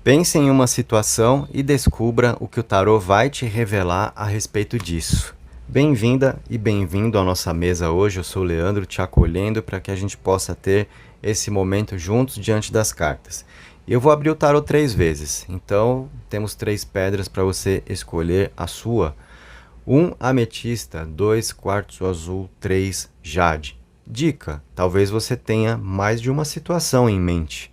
Pense em uma situação e descubra o que o tarô vai te revelar a respeito disso. Bem-vinda e bem-vindo à nossa mesa hoje. Eu sou o Leandro, te acolhendo para que a gente possa ter esse momento juntos diante das cartas. E eu vou abrir o tarô 3 vezes, então temos 3 pedras para você escolher a sua. 1 ametista, 2 quartzo azul, 3 jade. Dica: talvez você tenha mais de uma situação em mente.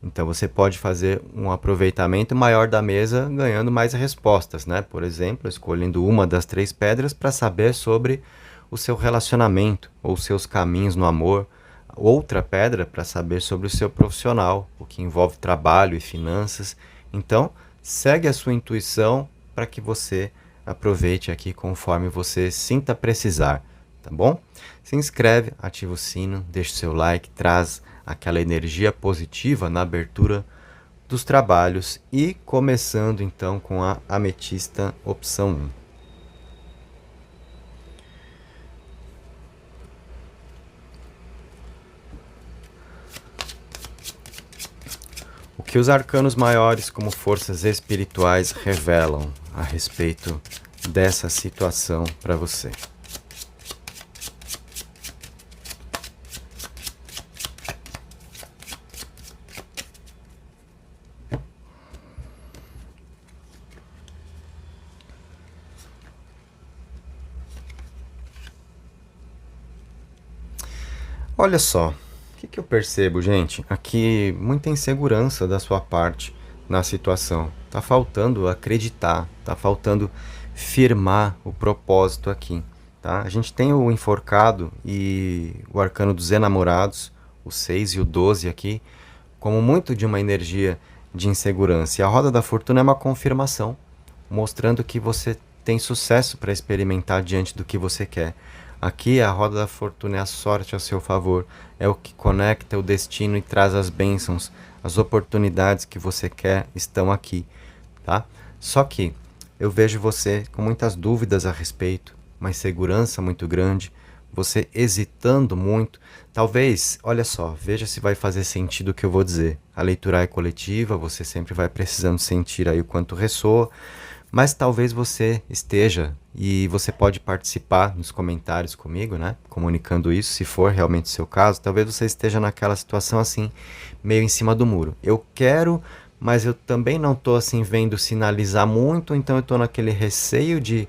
Então você pode fazer um aproveitamento maior da mesa, ganhando mais respostas, né? Por exemplo, escolhendo uma das 3 pedras para saber sobre o seu relacionamento ou seus caminhos no amor. Outra pedra para saber sobre o seu profissional, o que envolve trabalho e finanças. Então, segue a sua intuição para que você aproveite aqui conforme você sinta precisar, tá bom? Se inscreve, ativa o sino, deixa o seu like, traz aquela energia positiva na abertura dos trabalhos e começando então com a ametista opção 1. O que os arcanos maiores como forças espirituais revelam a respeito dessa situação para você? Olha só, o que eu percebo, gente? Aqui muita insegurança da sua parte na situação. Tá faltando acreditar, tá faltando firmar o propósito aqui, tá? A gente tem o enforcado e o arcano dos enamorados, o 6 e o 12 aqui, como muito de uma energia de insegurança. E a roda da fortuna é uma confirmação, mostrando que você tem sucesso para experimentar diante do que você quer. Aqui a roda da fortuna é a sorte a seu favor, é o que conecta o destino e traz as bênçãos, as oportunidades que você quer estão aqui, tá? Só que eu vejo você com muitas dúvidas a respeito, uma insegurança muito grande, você hesitando muito. Talvez, olha só, veja se vai fazer sentido o que eu vou dizer. A leitura é coletiva, você sempre vai precisando sentir aí o quanto ressoa, mas talvez você esteja, e você pode participar nos comentários comigo, né? Comunicando isso, se for realmente o seu caso, talvez você esteja naquela situação assim, meio em cima do muro. Eu quero, mas eu também não estou assim vendo sinalizar muito, então eu estou naquele receio de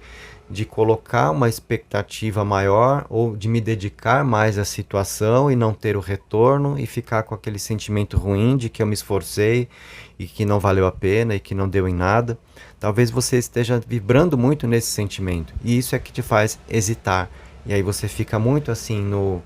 colocar uma expectativa maior ou de me dedicar mais à situação e não ter o retorno e ficar com aquele sentimento ruim de que eu me esforcei e que não valeu a pena e que não deu em nada. Talvez você esteja vibrando muito nesse sentimento e isso é que te faz hesitar. E aí você fica muito assim no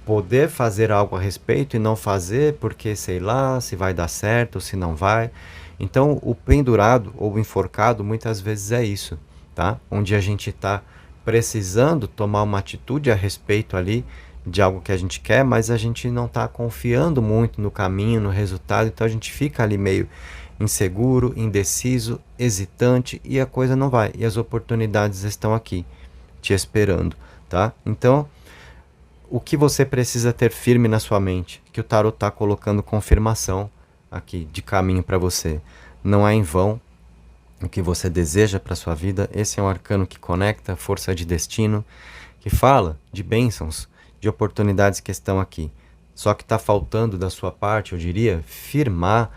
poder fazer algo a respeito e não fazer porque sei lá se vai dar certo ou se não vai. Então o pendurado ou o enforcado muitas vezes é isso, tá? Onde a gente está precisando tomar uma atitude a respeito ali de algo que a gente quer, mas a gente não está confiando muito no caminho, no resultado, então a gente fica ali meio inseguro, indeciso, hesitante e a coisa não vai. E as oportunidades estão aqui, te esperando, tá? Então, o que você precisa ter firme na sua mente, que o tarot está colocando confirmação aqui de caminho para você. Não é em vão o que você deseja para sua vida. Esse é um arcano que conecta, força de destino, que fala de bênçãos, de oportunidades que estão aqui. Só que está faltando da sua parte, eu diria, firmar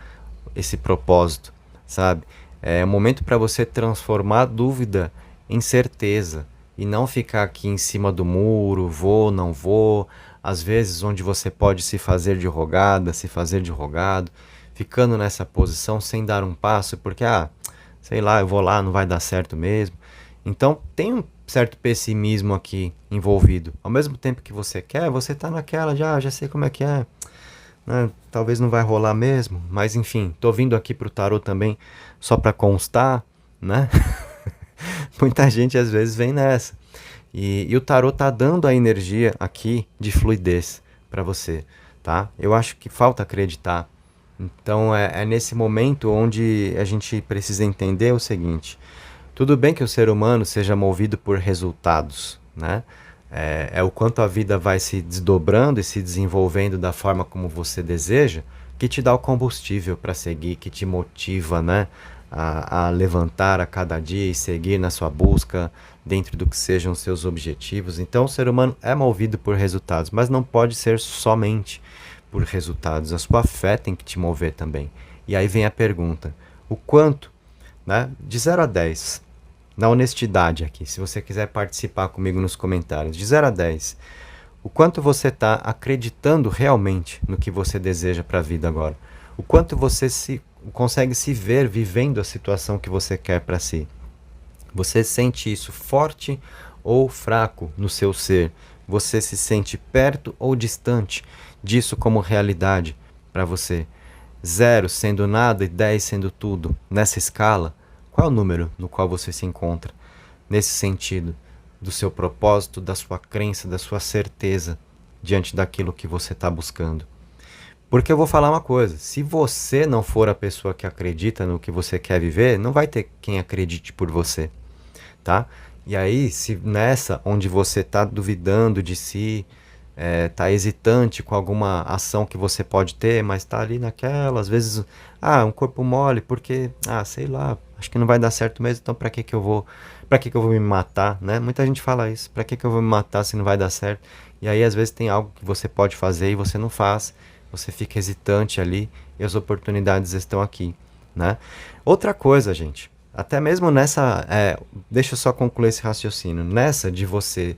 esse propósito, sabe? É um momento para você transformar a dúvida em certeza e não ficar aqui em cima do muro, vou, não vou, às vezes onde você pode se fazer de rogada, se fazer de rogado, ficando nessa posição sem dar um passo, porque, sei lá, eu vou lá, não vai dar certo mesmo. Então, tem um certo pessimismo aqui envolvido. Ao mesmo tempo que você quer, você tá naquela, já sei como é que é, né? Talvez não vai rolar mesmo, mas enfim, tô vindo aqui pro tarô também só para constar, né? Muita gente às vezes vem nessa. E o tarô tá dando a energia aqui de fluidez para você, tá? Eu acho que falta acreditar. Então é nesse momento onde a gente precisa entender o seguinte: tudo bem que o ser humano seja movido por resultados, né? É o quanto a vida vai se desdobrando e se desenvolvendo da forma como você deseja, que te dá o combustível para seguir, que te motiva, né, a levantar a cada dia e seguir na sua busca dentro do que sejam os seus objetivos. Então, o ser humano é movido por resultados, mas não pode ser somente por resultados. A sua fé tem que te mover também. E aí vem a pergunta: o quanto, né, de 0 a 10, na honestidade aqui, se você quiser participar comigo nos comentários, de 0 a 10, o quanto você está acreditando realmente no que você deseja para a vida agora? O quanto você consegue se ver vivendo a situação que você quer para si? Você sente isso forte ou fraco no seu ser? Você se sente perto ou distante disso como realidade para você? 0 sendo nada e 10 sendo tudo. Nessa escala, qual é o número no qual você se encontra? Nesse sentido, do seu propósito, da sua crença, da sua certeza diante daquilo que você está buscando. Porque eu vou falar uma coisa: se você não for a pessoa que acredita no que você quer viver, não vai ter quem acredite por você, tá? E aí, se nessa onde você está duvidando de si, tá hesitante com alguma ação que você pode ter, mas está ali naquela, às vezes, um corpo mole, porque, sei lá, acho que não vai dar certo mesmo, então para que que eu vou me matar, né? Muita gente fala isso: para que que eu vou me matar se não vai dar certo? E aí, às vezes, tem algo que você pode fazer e você não faz, você fica hesitante ali e as oportunidades estão aqui, né? Outra coisa, gente, até mesmo nessa, deixa eu só concluir esse raciocínio, nessa de você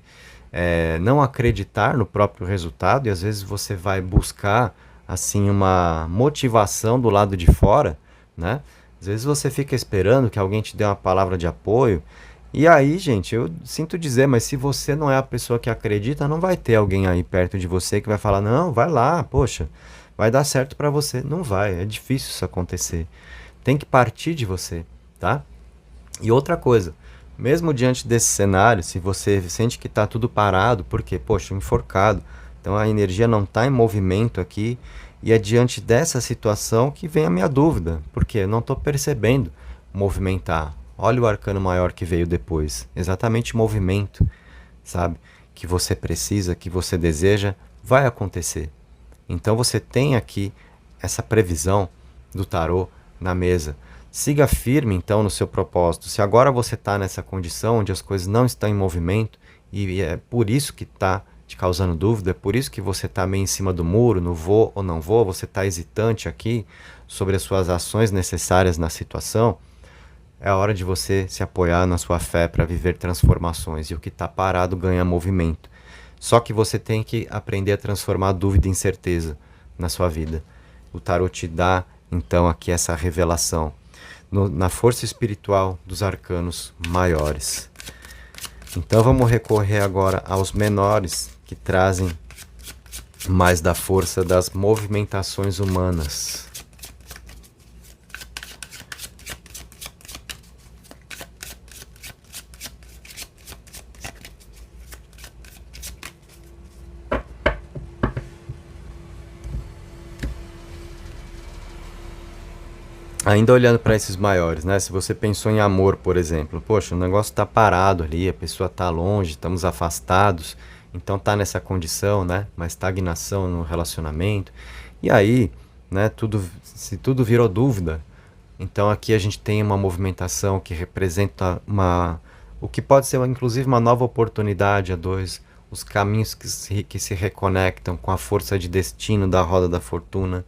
não acreditar no próprio resultado, e às vezes você vai buscar assim uma motivação do lado de fora, né? Às vezes você fica esperando que alguém te dê uma palavra de apoio, e aí, gente, eu sinto dizer, mas se você não é a pessoa que acredita, não vai ter alguém aí perto de você que vai falar: não, vai lá, poxa, vai dar certo para você. Não vai, é difícil isso acontecer. Tem que partir de você, tá? E outra coisa, mesmo diante desse cenário, se você sente que está tudo parado, porque, poxa, enforcado, então a energia não está em movimento aqui, e é diante dessa situação que vem a minha dúvida, porque eu não estou percebendo movimentar. Olha o arcano maior que veio depois, exatamente movimento, sabe? Que você precisa, que você deseja, vai acontecer. Então você tem aqui essa previsão do tarô na mesa. Siga firme então no seu propósito. Se agora você está nessa condição onde as coisas não estão em movimento e é por isso que está te causando dúvida, é por isso que você está meio em cima do muro, no vou ou não vou, você está hesitante aqui sobre as suas ações necessárias na situação, é hora de você se apoiar na sua fé para viver transformações, e o que está parado ganha movimento. Só que você tem que aprender a transformar a dúvida em certeza na sua vida. O tarot te dá então aqui essa revelação na força espiritual dos arcanos maiores. Então vamos recorrer agora aos menores, que trazem mais da força das movimentações humanas. Ainda olhando para esses maiores, né? Se você pensou em amor, por exemplo, poxa, o negócio está parado ali, a pessoa está longe, estamos afastados, então tá nessa condição, né? Uma estagnação no relacionamento. E aí, né? Se tudo virou dúvida, então aqui a gente tem uma movimentação que representa o que pode ser inclusive uma nova oportunidade a dois, os caminhos que se reconectam com a força de destino da roda da fortuna.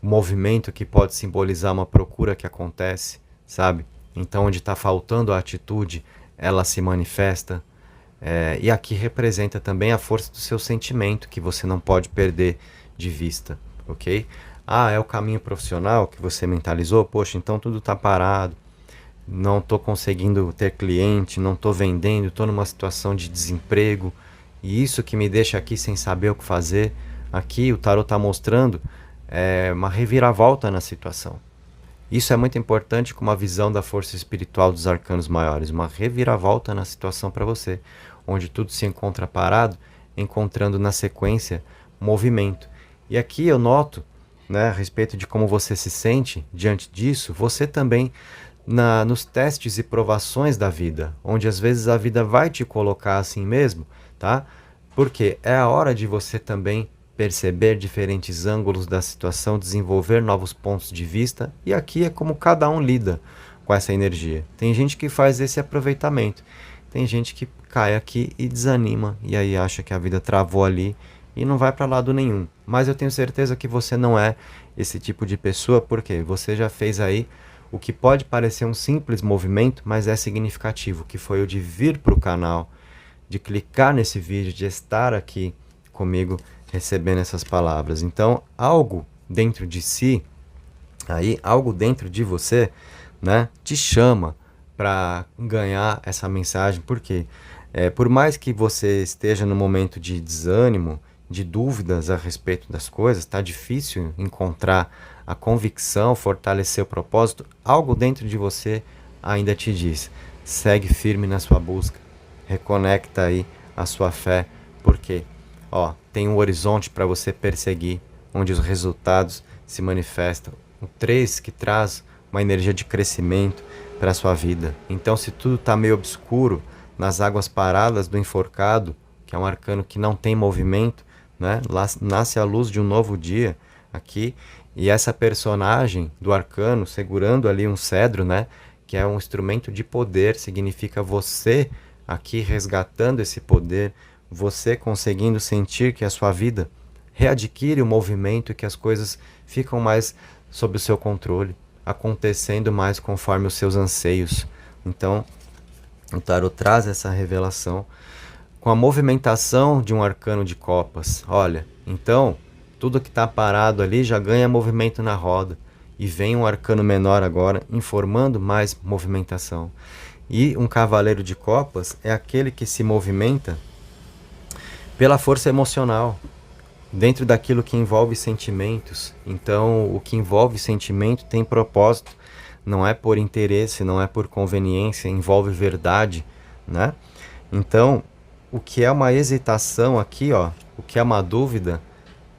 Movimento que pode simbolizar uma procura que acontece, sabe? Então, onde está faltando a atitude, ela se manifesta. E aqui representa também a força do seu sentimento, que você não pode perder de vista, ok? É o caminho profissional que você mentalizou? Poxa, então tudo está parado, não estou conseguindo ter cliente, não estou vendendo, estou numa situação de desemprego, e isso que me deixa aqui sem saber o que fazer. Aqui o tarot está mostrando uma reviravolta na situação. Isso é muito importante com uma visão da força espiritual dos arcanos maiores, uma reviravolta na situação para você, onde tudo se encontra parado, encontrando na sequência movimento. E aqui eu noto, né, a respeito de como você se sente diante disso, você também nos testes e provações da vida, onde às vezes a vida vai te colocar assim mesmo, tá? Porque é a hora de você também perceber diferentes ângulos da situação, desenvolver novos pontos de vista. E aqui é como cada um lida com essa energia. Tem gente que faz esse aproveitamento, tem gente que cai aqui e desanima, e aí acha que a vida travou ali e não vai para lado nenhum. Mas eu tenho certeza que você não é esse tipo de pessoa, porque você já fez aí o que pode parecer um simples movimento, mas é significativo, que foi o de vir para o canal, de clicar nesse vídeo, de estar aqui comigo recebendo essas palavras. Então, algo dentro de si, aí, algo dentro de você, né, te chama para ganhar essa mensagem, porque por mais que você esteja no momento de desânimo, de dúvidas a respeito das coisas, está difícil encontrar a convicção, fortalecer o propósito, algo dentro de você ainda te diz, segue firme na sua busca, reconecta aí a sua fé, porque tem um horizonte para você perseguir, onde os resultados se manifestam. O 3 que traz uma energia de crescimento para a sua vida. Então, se tudo está meio obscuro, nas águas paradas do enforcado, que é um arcano que não tem movimento, né? Lá nasce a luz de um novo dia aqui, e essa personagem do arcano segurando ali um cedro, né? Que é um instrumento de poder, significa você aqui resgatando esse poder, você conseguindo sentir que a sua vida readquire o movimento e que as coisas ficam mais sob o seu controle, acontecendo mais conforme os seus anseios. Então, o tarot traz essa revelação com a movimentação de um arcano de copas. Olha, então, tudo que está parado ali já ganha movimento na roda. E vem um arcano menor agora, informando mais movimentação. E um cavaleiro de copas é aquele que se movimenta pela força emocional, dentro daquilo que envolve sentimentos. Então, o que envolve sentimento tem propósito, não é por interesse, não é por conveniência, envolve verdade, né? Então, o que é uma hesitação aqui, o que é uma dúvida,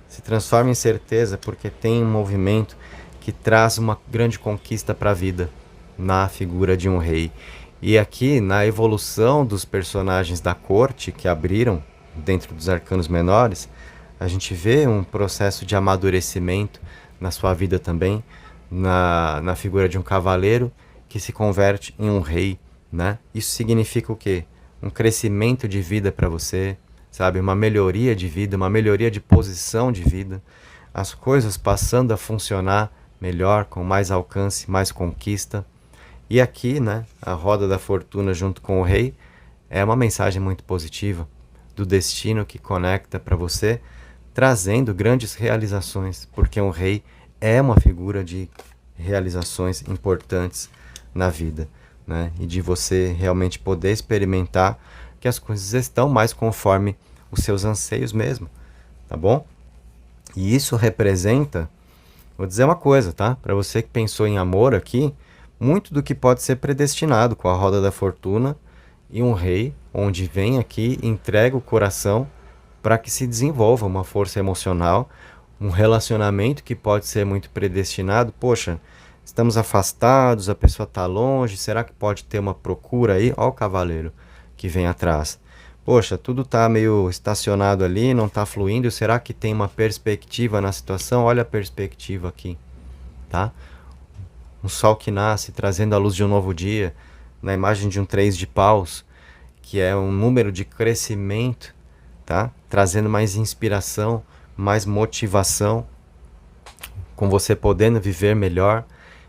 se transforma em certeza, porque tem um movimento que traz uma grande conquista para a vida, na figura de um rei. E aqui, na evolução dos personagens da corte que abriram dentro dos arcanos menores, a gente vê um processo de amadurecimento na sua vida também, na figura de um cavaleiro que se converte em um rei, né? Isso significa o quê? Um crescimento de vida para você, sabe? Uma melhoria de vida, uma melhoria de posição de vida, as coisas passando a funcionar melhor, com mais alcance, mais conquista. E aqui, né, a roda da fortuna junto com o rei é uma mensagem muito positiva do destino que conecta para você, trazendo grandes realizações, porque um rei é uma figura de realizações importantes na vida, né? E de você realmente poder experimentar que as coisas estão mais conforme os seus anseios mesmo, tá bom? E isso representa, vou dizer uma coisa, tá? Para você que pensou em amor aqui, muito do que pode ser predestinado com a roda da fortuna e um rei, onde vem aqui e entrega o coração para que se desenvolva uma força emocional, um relacionamento que pode ser muito predestinado. Poxa, estamos afastados, a pessoa está longe, será que pode ter uma procura aí? Olha o cavaleiro que vem atrás. Poxa, tudo está meio estacionado ali, não está fluindo, será que tem uma perspectiva na situação? Olha a perspectiva aqui, tá? Um sol que nasce, trazendo a luz de um novo dia, na imagem de um 3 de paus, que é um número de crescimento, tá? Trazendo mais inspiração, mais motivação, com você podendo viver melhor.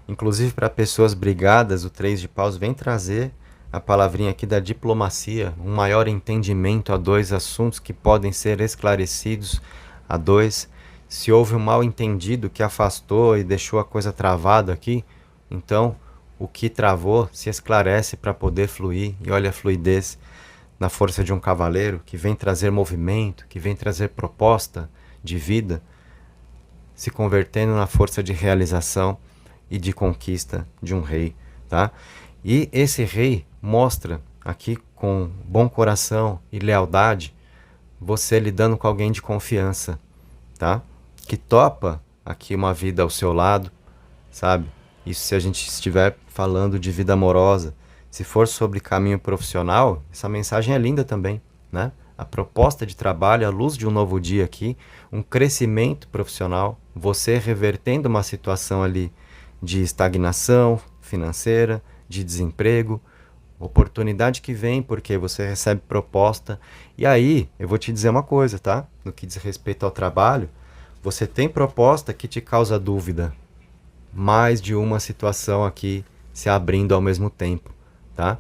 Inclusive para pessoas brigadas, o 3 de paus vem trazer a palavrinha aqui da diplomacia, um maior entendimento a dois assuntos que podem ser esclarecidos a dois. Se houve um mal entendido que afastou e deixou a coisa travada aqui, então o que travou se esclarece para poder fluir. E olha a fluidez na força de um cavaleiro que vem trazer movimento, que vem trazer proposta de vida, se convertendo na força de realização e de conquista de um rei, tá? E esse rei mostra aqui com bom coração e lealdade você lidando com alguém de confiança, tá? Que topa aqui uma vida ao seu lado, sabe? Isso se a gente estiver falando de vida amorosa. Se for sobre caminho profissional, essa mensagem é linda também, né? a proposta de trabalho, a luz de um novo dia aqui, um crescimento profissional, você revertendo uma situação ali de estagnação financeira, de desemprego, oportunidade que vem porque você recebe proposta. E aí, eu vou te dizer uma coisa, tá? No que diz respeito ao trabalho, você tem proposta que te causa dúvida. Mais de uma situação aqui se abrindo ao mesmo tempo, tá?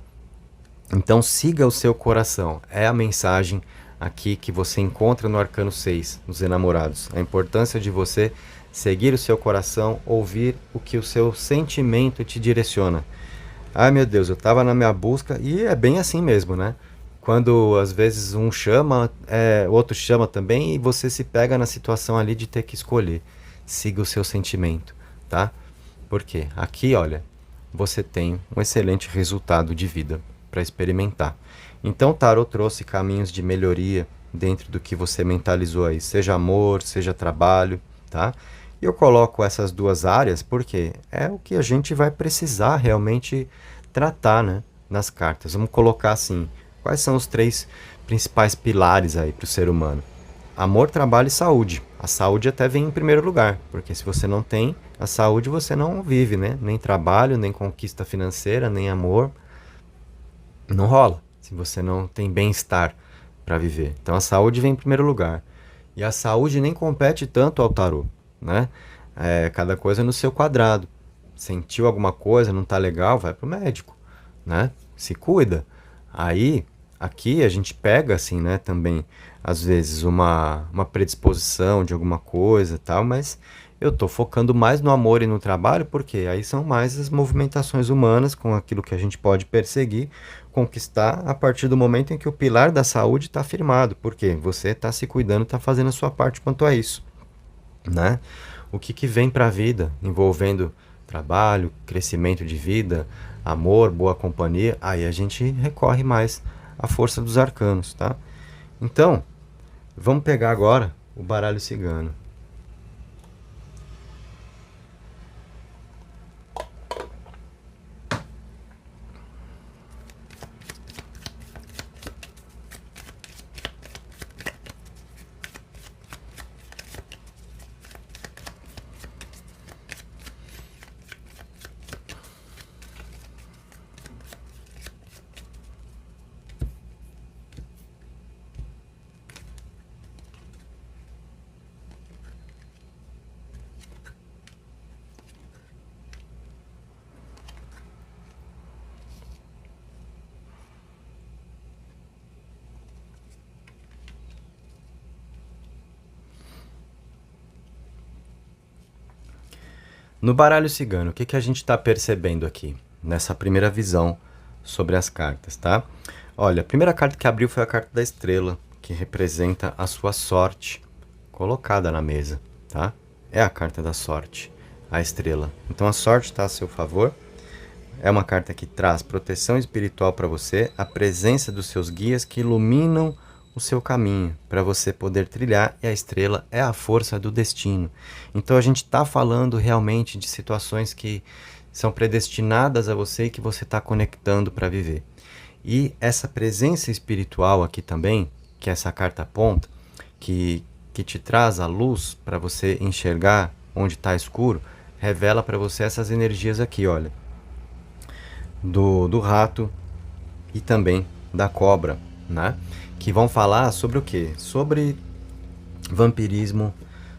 Então siga o seu coração. É a mensagem aqui que você encontra no Arcano 6, nos Enamorados. A importância de você seguir o seu coração, ouvir o que o seu sentimento te direciona. Ai meu Deus, eu estava na minha busca e é bem assim mesmo, né? Quando às vezes um chama, o outro chama também e você se pega na situação ali de ter que escolher. Siga o seu sentimento, tá? Porque aqui, olha, você tem um excelente resultado de vida para experimentar. Então, o tarot trouxe caminhos de melhoria dentro do que você mentalizou aí, seja amor, seja trabalho, tá? E eu coloco essas duas áreas porque é o que a gente vai precisar realmente tratar, né, nas cartas. Vamos colocar assim, quais são os 3 principais pilares aí para o ser humano? Amor, trabalho e saúde. A saúde até vem em primeiro lugar, porque se você não tem a saúde, você não vive, né? Nem trabalho, nem conquista financeira, nem amor. Não rola, se você não tem bem-estar para viver. Então a saúde vem em primeiro lugar. E a saúde nem compete tanto ao tarô, né? Cada coisa no seu quadrado. Sentiu alguma coisa, não tá legal, vai pro médico, né? Se cuida. Aí, aqui a gente pega assim, né, também, às vezes, uma predisposição de alguma coisa e tal, mas eu tô focando mais no amor e no trabalho, porque aí são mais as movimentações humanas com aquilo que a gente pode perseguir, conquistar a partir do momento em que o pilar da saúde está firmado, porque você está se cuidando, está fazendo a sua parte quanto a isso, né? O que vem para a vida envolvendo trabalho, crescimento de vida, amor, boa companhia, aí a gente recorre mais à força dos arcanos, tá? Então, vamos pegar agora o baralho cigano. No baralho cigano, o que a gente está percebendo aqui, nessa primeira visão sobre as cartas, tá? Olha, a primeira carta que abriu foi a carta da estrela, que representa a sua sorte colocada na mesa, tá? É a carta da sorte, a estrela. Então a sorte está a seu favor. É uma carta que traz proteção espiritual para você, a presença dos seus guias que iluminam o seu caminho para você poder trilhar, e a estrela é a força do destino. Então a gente está falando realmente de situações que são predestinadas a você e que você está conectando para viver. E essa presença espiritual aqui também, que essa carta aponta, que te traz a luz para você enxergar onde está escuro, revela para você essas energias aqui, olha, do rato e também da cobra, né? Que vão falar sobre o quê? Sobre vampirismo,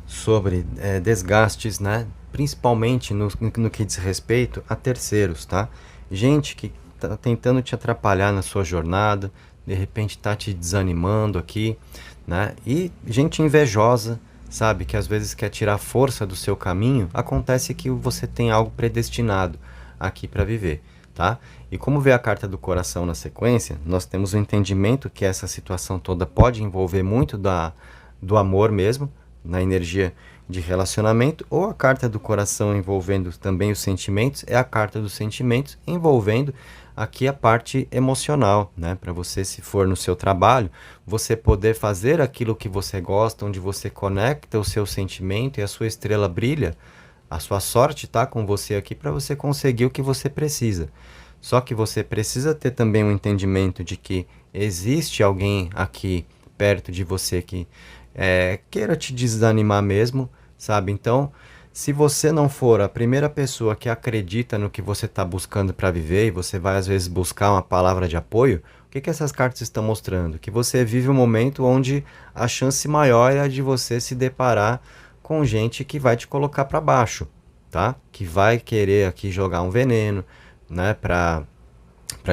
sobre desgastes, né? Principalmente no que diz respeito a terceiros, tá? Gente que tá tentando te atrapalhar na sua jornada, de repente tá te desanimando aqui, né? E gente invejosa, sabe? Que às vezes quer tirar força do seu caminho. Acontece que você tem algo predestinado aqui para viver, tá? E como vê a carta do coração na sequência, nós temos o entendimento que essa situação toda pode envolver muito do amor mesmo, na energia de relacionamento, ou a carta do coração envolvendo também os sentimentos, é a carta dos sentimentos envolvendo aqui a parte emocional, né? Para você, se for no seu trabalho, você poder fazer aquilo que você gosta, onde você conecta o seu sentimento e a sua estrela brilha, a sua sorte está com você aqui para você conseguir o que você precisa. Só que você precisa ter também um entendimento de que existe alguém aqui perto de você que queira te desanimar mesmo, sabe? Então, se você não for a primeira pessoa que acredita no que você está buscando para viver, e você vai às vezes buscar uma palavra de apoio, o que que essas cartas estão mostrando? Que você vive um momento onde a chance maior é a de você se deparar com gente que vai te colocar para baixo, tá? Que vai querer aqui jogar um veneno, né, para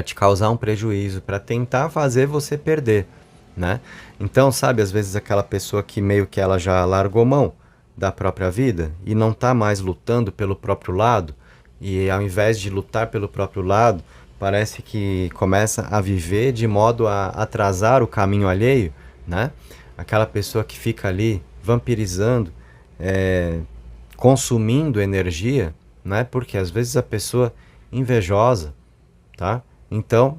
te causar um prejuízo, para tentar fazer você perder, né? Então, sabe, às vezes aquela pessoa que meio que ela já largou mão da própria vida e não está mais lutando pelo próprio lado, e ao invés de lutar pelo próprio lado, parece que começa a viver de modo a atrasar o caminho alheio, né? Aquela pessoa que fica ali vampirizando, consumindo energia, né? Porque às vezes a pessoa invejosa, tá? Então,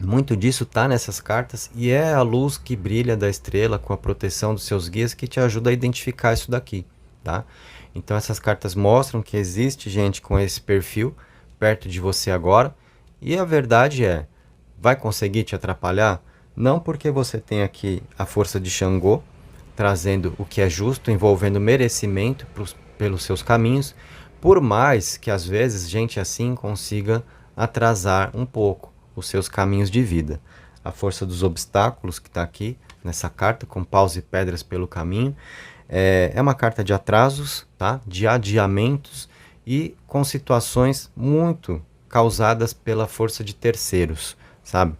muito disso tá nessas cartas e é a luz que brilha da estrela com a proteção dos seus guias que te ajuda a identificar isso daqui, tá? Então essas cartas mostram que existe gente com esse perfil perto de você agora e a verdade é, vai conseguir te atrapalhar? Não, porque você tem aqui a força de Xangô trazendo o que é justo, envolvendo merecimento pelos seus caminhos, por mais que às vezes gente assim consiga atrasar um pouco os seus caminhos de vida. A força dos obstáculos que está aqui nessa carta, com paus e pedras pelo caminho, é uma carta de atrasos, tá? De adiamentos e com situações muito causadas pela força de terceiros, sabe?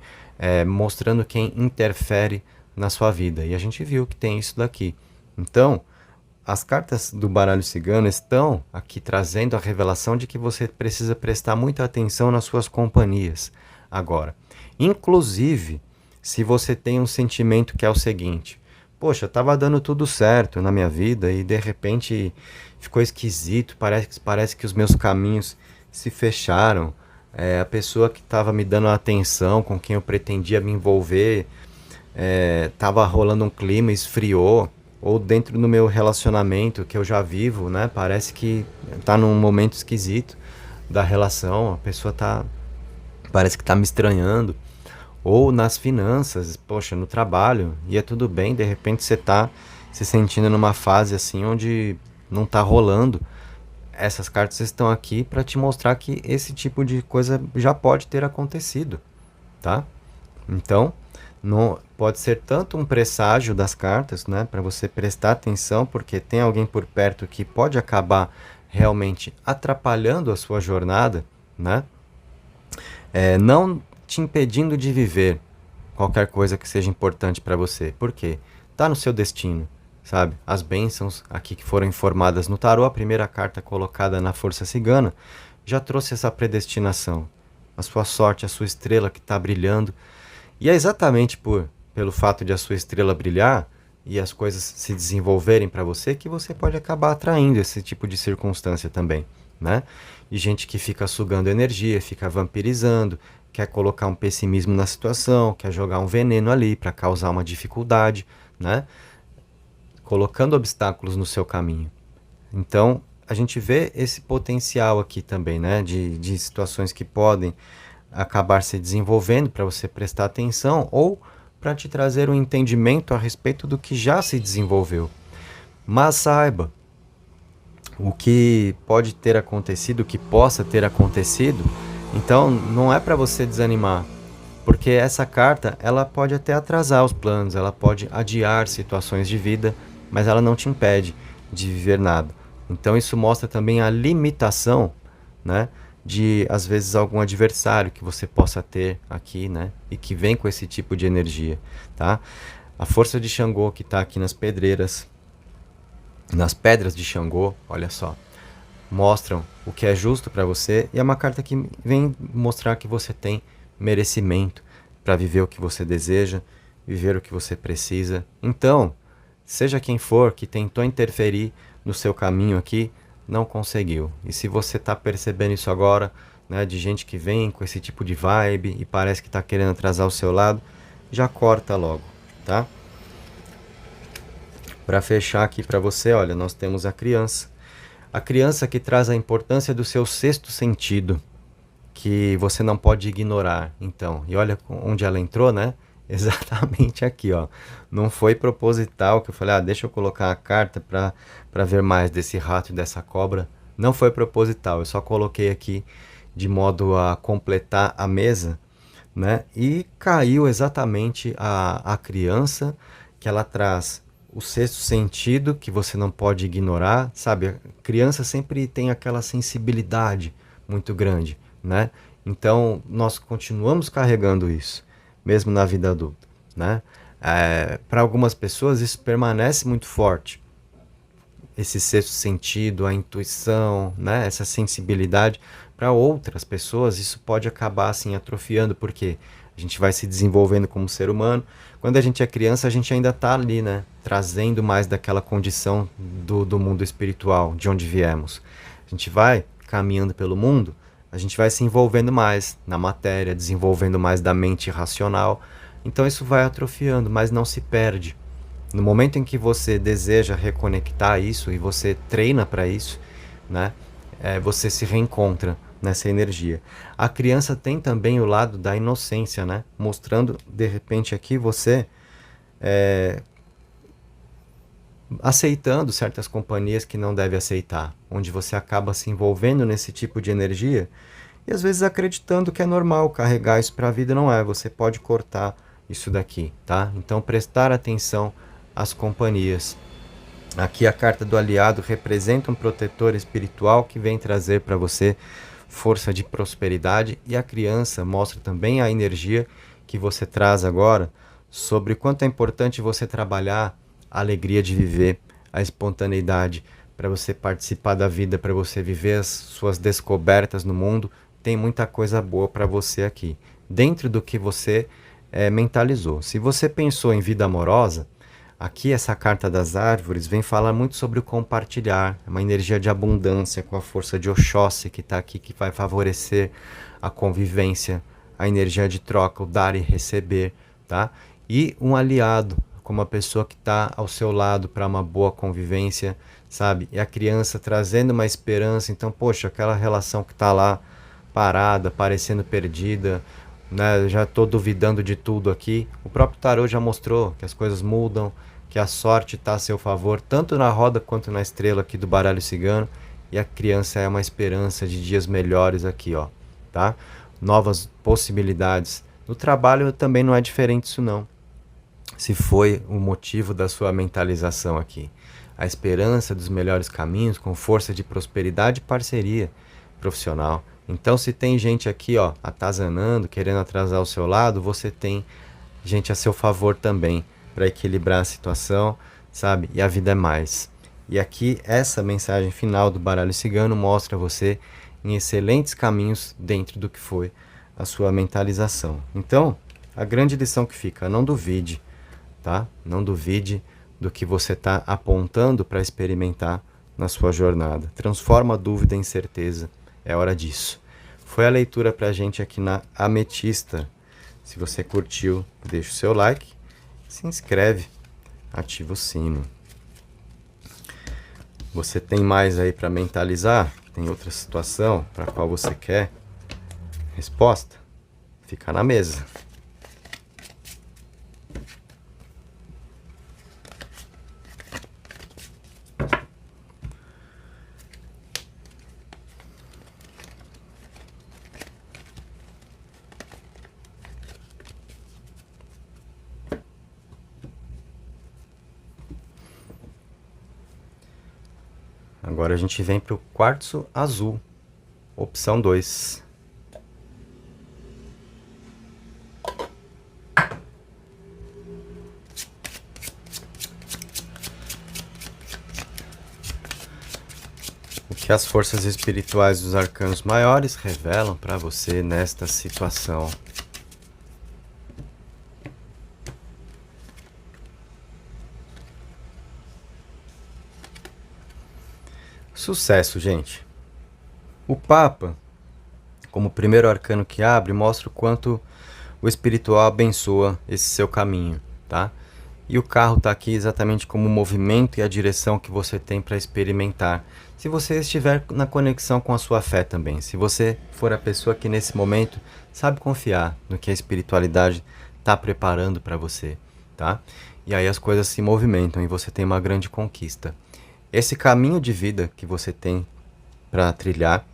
Mostrando quem interfere na sua vida. E a gente viu que tem isso daqui. Então, as cartas do baralho cigano estão aqui trazendo a revelação de que você precisa prestar muita atenção nas suas companhias agora. Inclusive, se você tem um sentimento que é o seguinte: poxa, estava dando tudo certo na minha vida e de repente ficou esquisito, parece que os meus caminhos se fecharam. A pessoa que estava me dando atenção, com quem eu pretendia me envolver, estava rolando um clima, esfriou. Ou dentro do meu relacionamento que eu já vivo, né? Parece que tá num momento esquisito da relação, a pessoa parece que tá me estranhando. Ou nas finanças, poxa, no trabalho, e é tudo bem, de repente você tá se sentindo numa fase assim onde não tá rolando. Essas cartas estão aqui para te mostrar que esse tipo de coisa já pode ter acontecido, tá? Então, não, pode ser tanto um presságio das cartas, né, para você prestar atenção, porque tem alguém por perto que pode acabar realmente atrapalhando a sua jornada, né, não te impedindo de viver qualquer coisa que seja importante para você. Por quê? Tá no seu destino, sabe? As bênçãos aqui que foram informadas no tarô, a primeira carta colocada na força cigana, já trouxe essa predestinação. A sua sorte, a sua estrela que está brilhando. E é exatamente pelo fato de a sua estrela brilhar e as coisas se desenvolverem para você que você pode acabar atraindo esse tipo de circunstância também, né? E gente que fica sugando energia, fica vampirizando, quer colocar um pessimismo na situação, quer jogar um veneno ali para causar uma dificuldade, né? Colocando obstáculos no seu caminho. Então, a gente vê esse potencial aqui também, né? De situações que podem acabar se desenvolvendo para você prestar atenção ou para te trazer um entendimento a respeito do que já se desenvolveu. Mas saiba, o que pode ter acontecido, o que possa ter acontecido, então não é para você desanimar, porque essa carta ela pode até atrasar os planos, ela pode adiar situações de vida, mas ela não te impede de viver nada. Então isso mostra também a limitação, né, de às vezes algum adversário que você possa ter aqui, né, e que vem com esse tipo de energia, tá? A força de Xangô que está aqui nas pedreiras, nas pedras de Xangô, olha só, mostram o que é justo para você e é uma carta que vem mostrar que você tem merecimento para viver o que você deseja, viver o que você precisa. Então, seja quem for que tentou interferir no seu caminho aqui, não conseguiu. E se você está percebendo isso agora, né, de gente que vem com esse tipo de vibe e parece que está querendo atrasar o seu lado, já corta logo, tá? Para fechar aqui para você, olha, nós temos a criança. A criança que traz a importância do seu sexto sentido, que você não pode ignorar, então. E olha onde ela entrou, né? exatamente aqui, ó. Não foi proposital que eu falei, deixa eu colocar a carta para ver mais desse rato e dessa cobra. Não foi proposital, eu só coloquei aqui de modo a completar a mesa, né? E caiu exatamente a criança, que ela traz o sexto sentido, que você não pode ignorar, sabe? A criança sempre tem aquela sensibilidade muito grande, né? Então, nós continuamos carregando isso, mesmo na vida adulta, né? Para algumas pessoas, isso permanece muito forte, esse sexto sentido, a intuição, né? Essa sensibilidade. Para outras pessoas, isso pode acabar assim atrofiando, porque a gente vai se desenvolvendo como ser humano. Quando a gente é criança, a gente ainda está ali, né? Trazendo mais daquela condição do mundo espiritual, de onde viemos. A gente vai caminhando pelo mundo, a gente vai se envolvendo mais na matéria, desenvolvendo mais da mente racional. Então isso vai atrofiando, mas não se perde. No momento em que você deseja reconectar isso e você treina para isso, né, você se reencontra nessa energia. A criança tem também o lado da inocência, né, mostrando de repente aqui você aceitando certas companhias que não deve aceitar, onde você acaba se envolvendo nesse tipo de energia e às vezes acreditando que é normal carregar isso para a vida. Não é, você pode cortar isso daqui, tá? Então prestar atenção às companhias. Aqui a carta do aliado representa um protetor espiritual que vem trazer para você força de prosperidade, e a criança mostra também a energia que você traz agora sobre quanto é importante você trabalhar a alegria de viver, a espontaneidade, para você participar da vida, para você viver as suas descobertas no mundo. Tem muita coisa boa para você aqui, dentro do que você mentalizou. Se você pensou em vida amorosa, aqui essa carta das árvores vem falar muito sobre o compartilhar, uma energia de abundância com a força de Oxóssi que está aqui, que vai favorecer a convivência, a energia de troca, o dar e receber, tá? E um aliado, como a pessoa que está ao seu lado para uma boa convivência, sabe? E a criança trazendo uma esperança. Então, poxa, aquela relação que está lá parada, parecendo perdida, né? Já estou duvidando de tudo aqui. O próprio tarô já mostrou que as coisas mudam, que a sorte está a seu favor, tanto na roda quanto na estrela aqui do baralho cigano. E a criança é uma esperança de dias melhores aqui, ó, tá? Novas possibilidades. No trabalho também não é diferente isso não. Se foi o motivo da sua mentalização aqui. A esperança dos melhores caminhos com força de prosperidade e parceria profissional. Então, se tem gente aqui, ó, atazanando, querendo atrasar o seu lado, você tem gente a seu favor também, para equilibrar a situação, sabe? E a vida é mais. E aqui, essa mensagem final do baralho cigano mostra você em excelentes caminhos dentro do que foi a sua mentalização. Então, a grande lição que fica, não duvide, tá? Não duvide do que você está apontando para experimentar na sua jornada. Transforma a dúvida em certeza. É hora disso. Foi a leitura pra gente aqui na Ametista. Se você curtiu, deixa o seu like, se inscreve, ativa o sino. Você tem mais aí para mentalizar? Tem outra situação para qual você quer resposta? Fica na mesa. Agora a gente vem para o quartzo azul, opção 2. O que as forças espirituais dos arcanos maiores revelam para você nesta situação? Sucesso, gente. O Papa, como primeiro arcano que abre, mostra o quanto o espiritual abençoa esse seu caminho, tá? E o carro está aqui exatamente como o movimento e a direção que você tem para experimentar. Se você estiver na conexão com a sua fé também, se você for a pessoa que nesse momento sabe confiar no que a espiritualidade está preparando para você, tá? E aí as coisas se movimentam e você tem uma grande conquista. Esse caminho de vida que você tem para trilhar,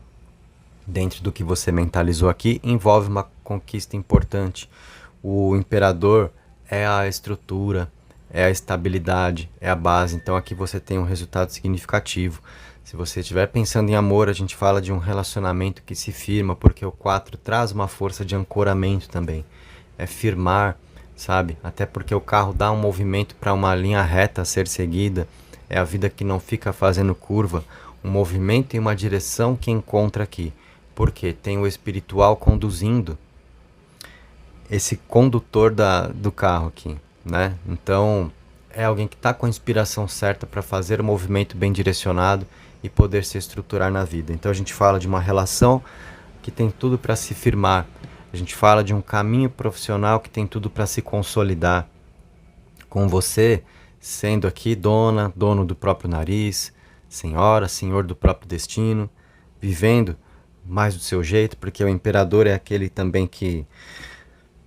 dentro do que você mentalizou aqui, envolve uma conquista importante. O imperador é a estrutura, é a estabilidade, é a base. Então aqui você tem um resultado significativo. Se você estiver pensando em amor, a gente fala de um relacionamento que se firma, porque o 4 traz uma força de ancoramento também. É firmar, sabe? Até porque o carro dá um movimento para uma linha reta a ser seguida. É a vida que não fica fazendo curva. Um movimento em uma direção que encontra aqui. Porque tem o espiritual conduzindo esse condutor do carro aqui, né? Então, é alguém que está com a inspiração certa para fazer o movimento bem direcionado e poder se estruturar na vida. Então, a gente fala de uma relação que tem tudo para se firmar. A gente fala de um caminho profissional que tem tudo para se consolidar. Com você sendo aqui dono do próprio nariz, senhora, senhor do próprio destino, vivendo mais do seu jeito, porque o imperador é aquele também que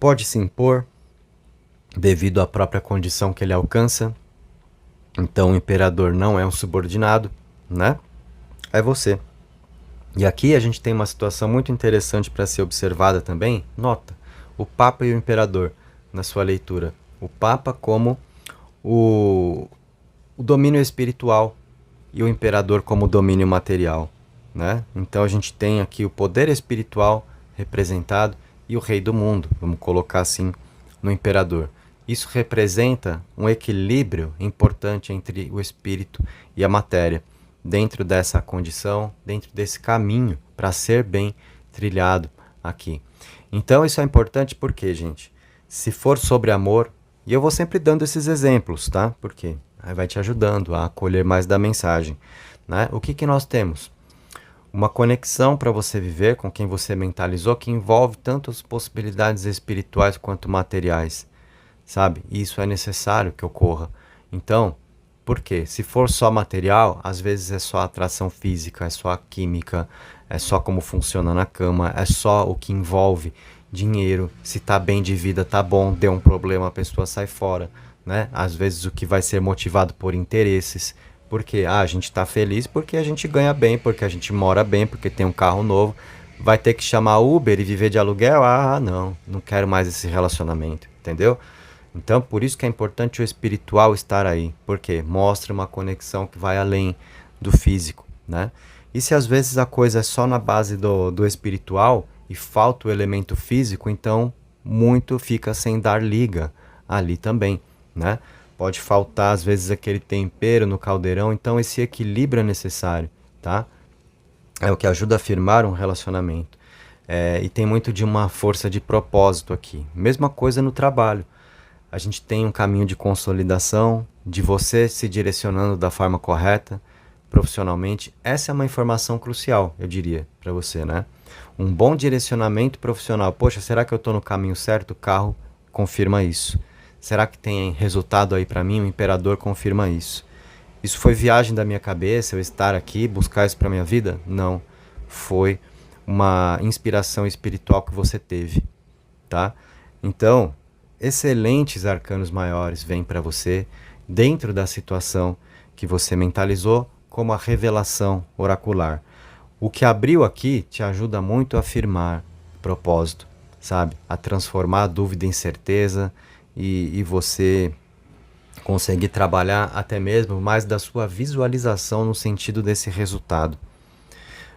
pode se impor devido à própria condição que ele alcança. Então o imperador não é um subordinado, né? É você. E aqui a gente tem uma situação muito interessante para ser observada também. Nota, o Papa e o Imperador na sua leitura. O Papa como o domínio espiritual e o Imperador como o domínio material, né? Então a gente tem aqui o poder espiritual representado e o rei do mundo, vamos colocar assim, no Imperador. Isso representa um equilíbrio importante entre o espírito e a matéria, dentro dessa condição, dentro desse caminho para ser bem trilhado aqui. Então isso é importante porque, gente, se for sobre amor, e eu vou sempre dando esses exemplos, tá? Porque aí vai te ajudando a acolher mais da mensagem, né? O que nós temos? Uma conexão para você viver com quem você mentalizou que envolve tanto as possibilidades espirituais quanto materiais, sabe? E isso é necessário que ocorra. Então, por quê? Se for só material, às vezes é só atração física, é só a química, é só como funciona na cama, é só o que envolve dinheiro. Se tá bem de vida, tá bom, deu um problema, a pessoa sai fora, né? Às vezes o que vai ser motivado por interesses. Porque a gente está feliz porque a gente ganha bem, porque a gente mora bem, porque tem um carro novo. Vai ter que chamar Uber e viver de aluguel? Ah, não quero mais esse relacionamento, entendeu? Então, por isso que é importante o espiritual estar aí, porque mostra uma conexão que vai além do físico, né? E se às vezes a coisa é só na base do espiritual e falta o elemento físico, então muito fica sem dar liga ali também, né? Pode faltar às vezes aquele tempero no caldeirão, então esse equilíbrio é necessário, tá? É o que ajuda a firmar um relacionamento. E tem muito de uma força de propósito aqui. Mesma coisa no trabalho. A gente tem um caminho de consolidação, de você se direcionando da forma correta, profissionalmente. Essa é uma informação crucial, eu diria, para você, né? Um bom direcionamento profissional. Poxa, será que eu estou no caminho certo? O carro confirma isso. Será que tem resultado aí para mim? O imperador confirma isso. Isso foi viagem da minha cabeça, eu estar aqui, buscar isso para minha vida? Não. Foi uma inspiração espiritual que você teve, tá? Então, excelentes arcanos maiores vêm para você dentro da situação que você mentalizou como a revelação oracular. O que abriu aqui te ajuda muito a afirmar propósito, sabe? A transformar a dúvida em certeza e você conseguir trabalhar até mesmo mais da sua visualização no sentido desse resultado.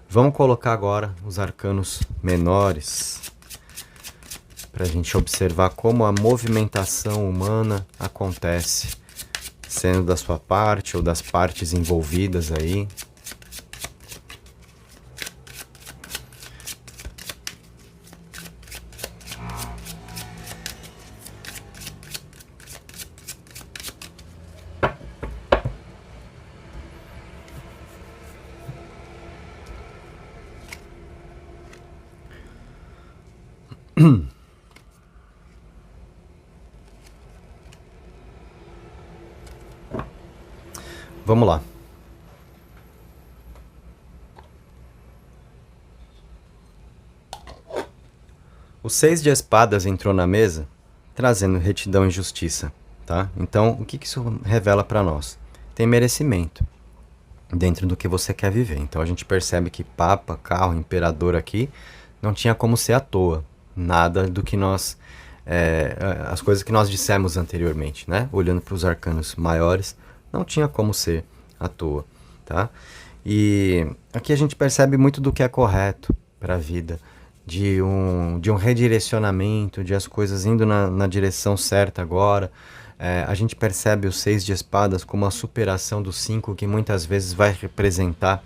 Vamos colocar agora os arcanos menores para a gente observar como a movimentação humana acontece, sendo da sua parte ou das partes envolvidas aí. Vamos lá. O 6 de espadas entrou na mesa trazendo retidão e justiça, tá? Então, o que isso revela para nós? Tem merecimento dentro do que você quer viver. Então a gente percebe que Papa, carro, imperador aqui não tinha como ser à toa. Nada do que nós as coisas que nós dissemos anteriormente, né? Olhando para os arcanos maiores, não tinha como ser à toa, tá? E aqui a gente percebe muito do que é correto para a vida, de um redirecionamento, de as coisas indo na direção certa agora. A gente percebe o 6 de espadas como a superação do 5, que muitas vezes vai representar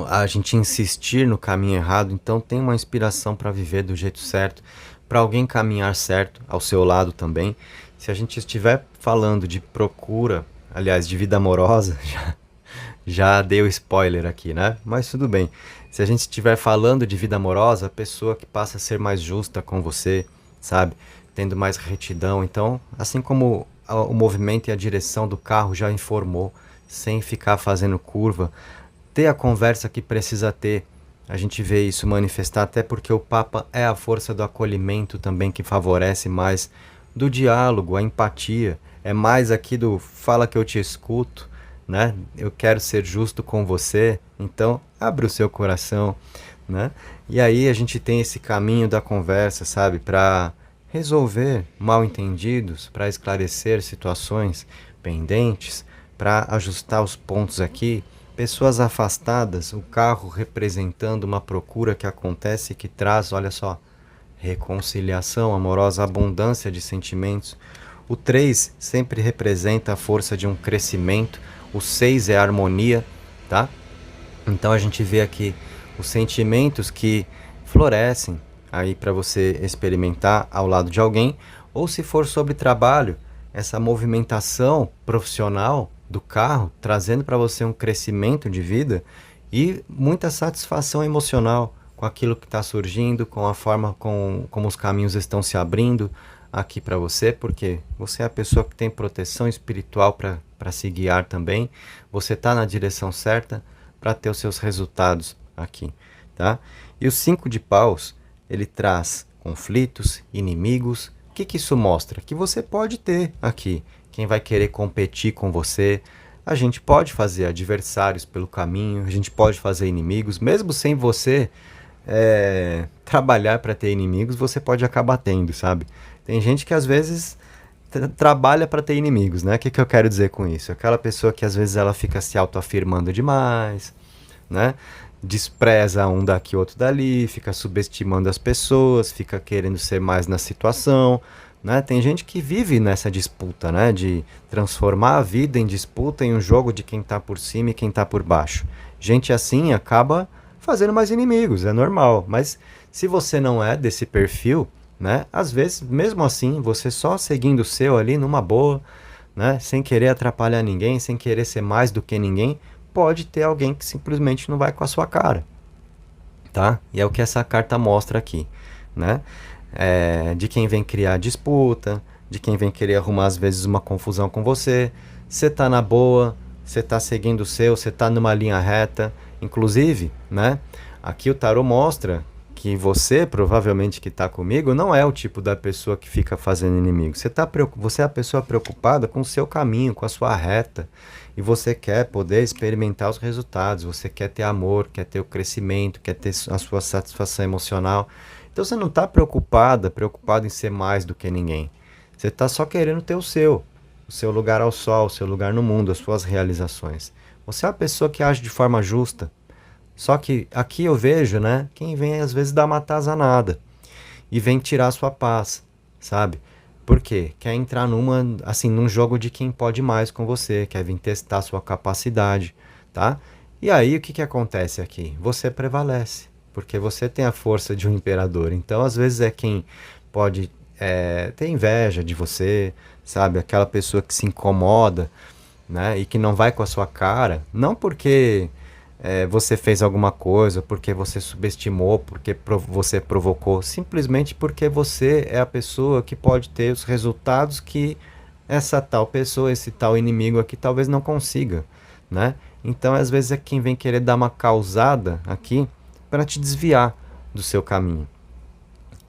a gente insistir no caminho errado. Então tem uma inspiração para viver do jeito certo, para alguém caminhar certo ao seu lado também. Se a gente estiver falando de procura, aliás, de vida amorosa, já dei o spoiler aqui, né? Mas tudo bem. Se a gente estiver falando de vida amorosa, a pessoa que passa a ser mais justa com você, sabe? Tendo mais retidão. Então, assim como o movimento e a direção do carro já informou, sem ficar fazendo curva, ter a conversa que precisa ter. A gente vê isso manifestar, até porque o Papa é a força do acolhimento também, que favorece mais do diálogo, a empatia. É mais aqui do fala que eu te escuto, né? Eu quero ser justo com você, então abre o seu coração, né? E aí a gente tem esse caminho da conversa, sabe? Para resolver mal-entendidos, para esclarecer situações pendentes, para ajustar os pontos aqui. Pessoas afastadas, o carro representando uma procura que acontece e que traz, olha só, reconciliação amorosa, abundância de sentimentos. O 3 sempre representa a força de um crescimento, o 6 é a harmonia, tá? Então a gente vê aqui os sentimentos que florescem aí para você experimentar ao lado de alguém, ou se for sobre trabalho, essa movimentação profissional do carro, trazendo para você um crescimento de vida e muita satisfação emocional com aquilo que está surgindo, com a forma como os caminhos estão se abrindo aqui para você, porque você é a pessoa que tem proteção espiritual para se guiar também, você está na direção certa para ter os seus resultados aqui, tá? E o 5 de paus, ele traz conflitos, inimigos. O que isso mostra? Que você pode ter aqui quem vai querer competir com você. A gente pode fazer adversários pelo caminho, a gente pode fazer inimigos, mesmo sem você trabalhar para ter inimigos, você pode acabar tendo, sabe? Tem gente que às vezes trabalha para ter inimigos, né? O que eu quero dizer com isso? Aquela pessoa que às vezes ela fica se autoafirmando demais, né? Despreza um daqui, outro dali, fica subestimando as pessoas, fica querendo ser mais na situação, né? Tem gente que vive nessa disputa, né? De transformar a vida em disputa, em um jogo de quem tá por cima e quem tá por baixo. Gente assim acaba fazendo mais inimigos, é normal. Mas se você não é desse perfil, né? Às vezes, mesmo assim, você só seguindo o seu ali numa boa, né? Sem querer atrapalhar ninguém, sem querer ser mais do que ninguém, pode ter alguém que simplesmente não vai com a sua cara, tá? E é o que essa carta mostra aqui, né? De quem vem criar disputa, de quem vem querer arrumar às vezes uma confusão com você. Você tá na boa, você tá seguindo o seu, você tá numa linha reta. Inclusive, né? Aqui o tarô mostra que você, provavelmente que está comigo, não é o tipo da pessoa que fica fazendo inimigo. Você é a pessoa preocupada com o seu caminho, com a sua reta. E você quer poder experimentar os resultados, você quer ter amor, quer ter o crescimento, quer ter a sua satisfação emocional. Então você não está preocupado em ser mais do que ninguém. Você está só querendo ter o seu lugar ao sol, o seu lugar no mundo, as suas realizações. Você é a pessoa que age de forma justa. Só que aqui eu vejo, né, quem vem às vezes dar uma atazanada e vem tirar a sua paz, sabe? Por quê? Quer entrar num jogo de quem pode mais com você, quer vir testar a sua capacidade, tá? E aí o que acontece aqui? Você prevalece, porque você tem a força de um imperador. Então às vezes é quem pode ter inveja de você, sabe? Aquela pessoa que se incomoda, né? E que não vai com a sua cara, não porque você fez alguma coisa, porque você subestimou, porque você provocou, simplesmente porque você é a pessoa que pode ter os resultados que essa tal pessoa, esse tal inimigo aqui talvez não consiga, né? Então às vezes é quem vem querer dar uma causada aqui para te desviar do seu caminho.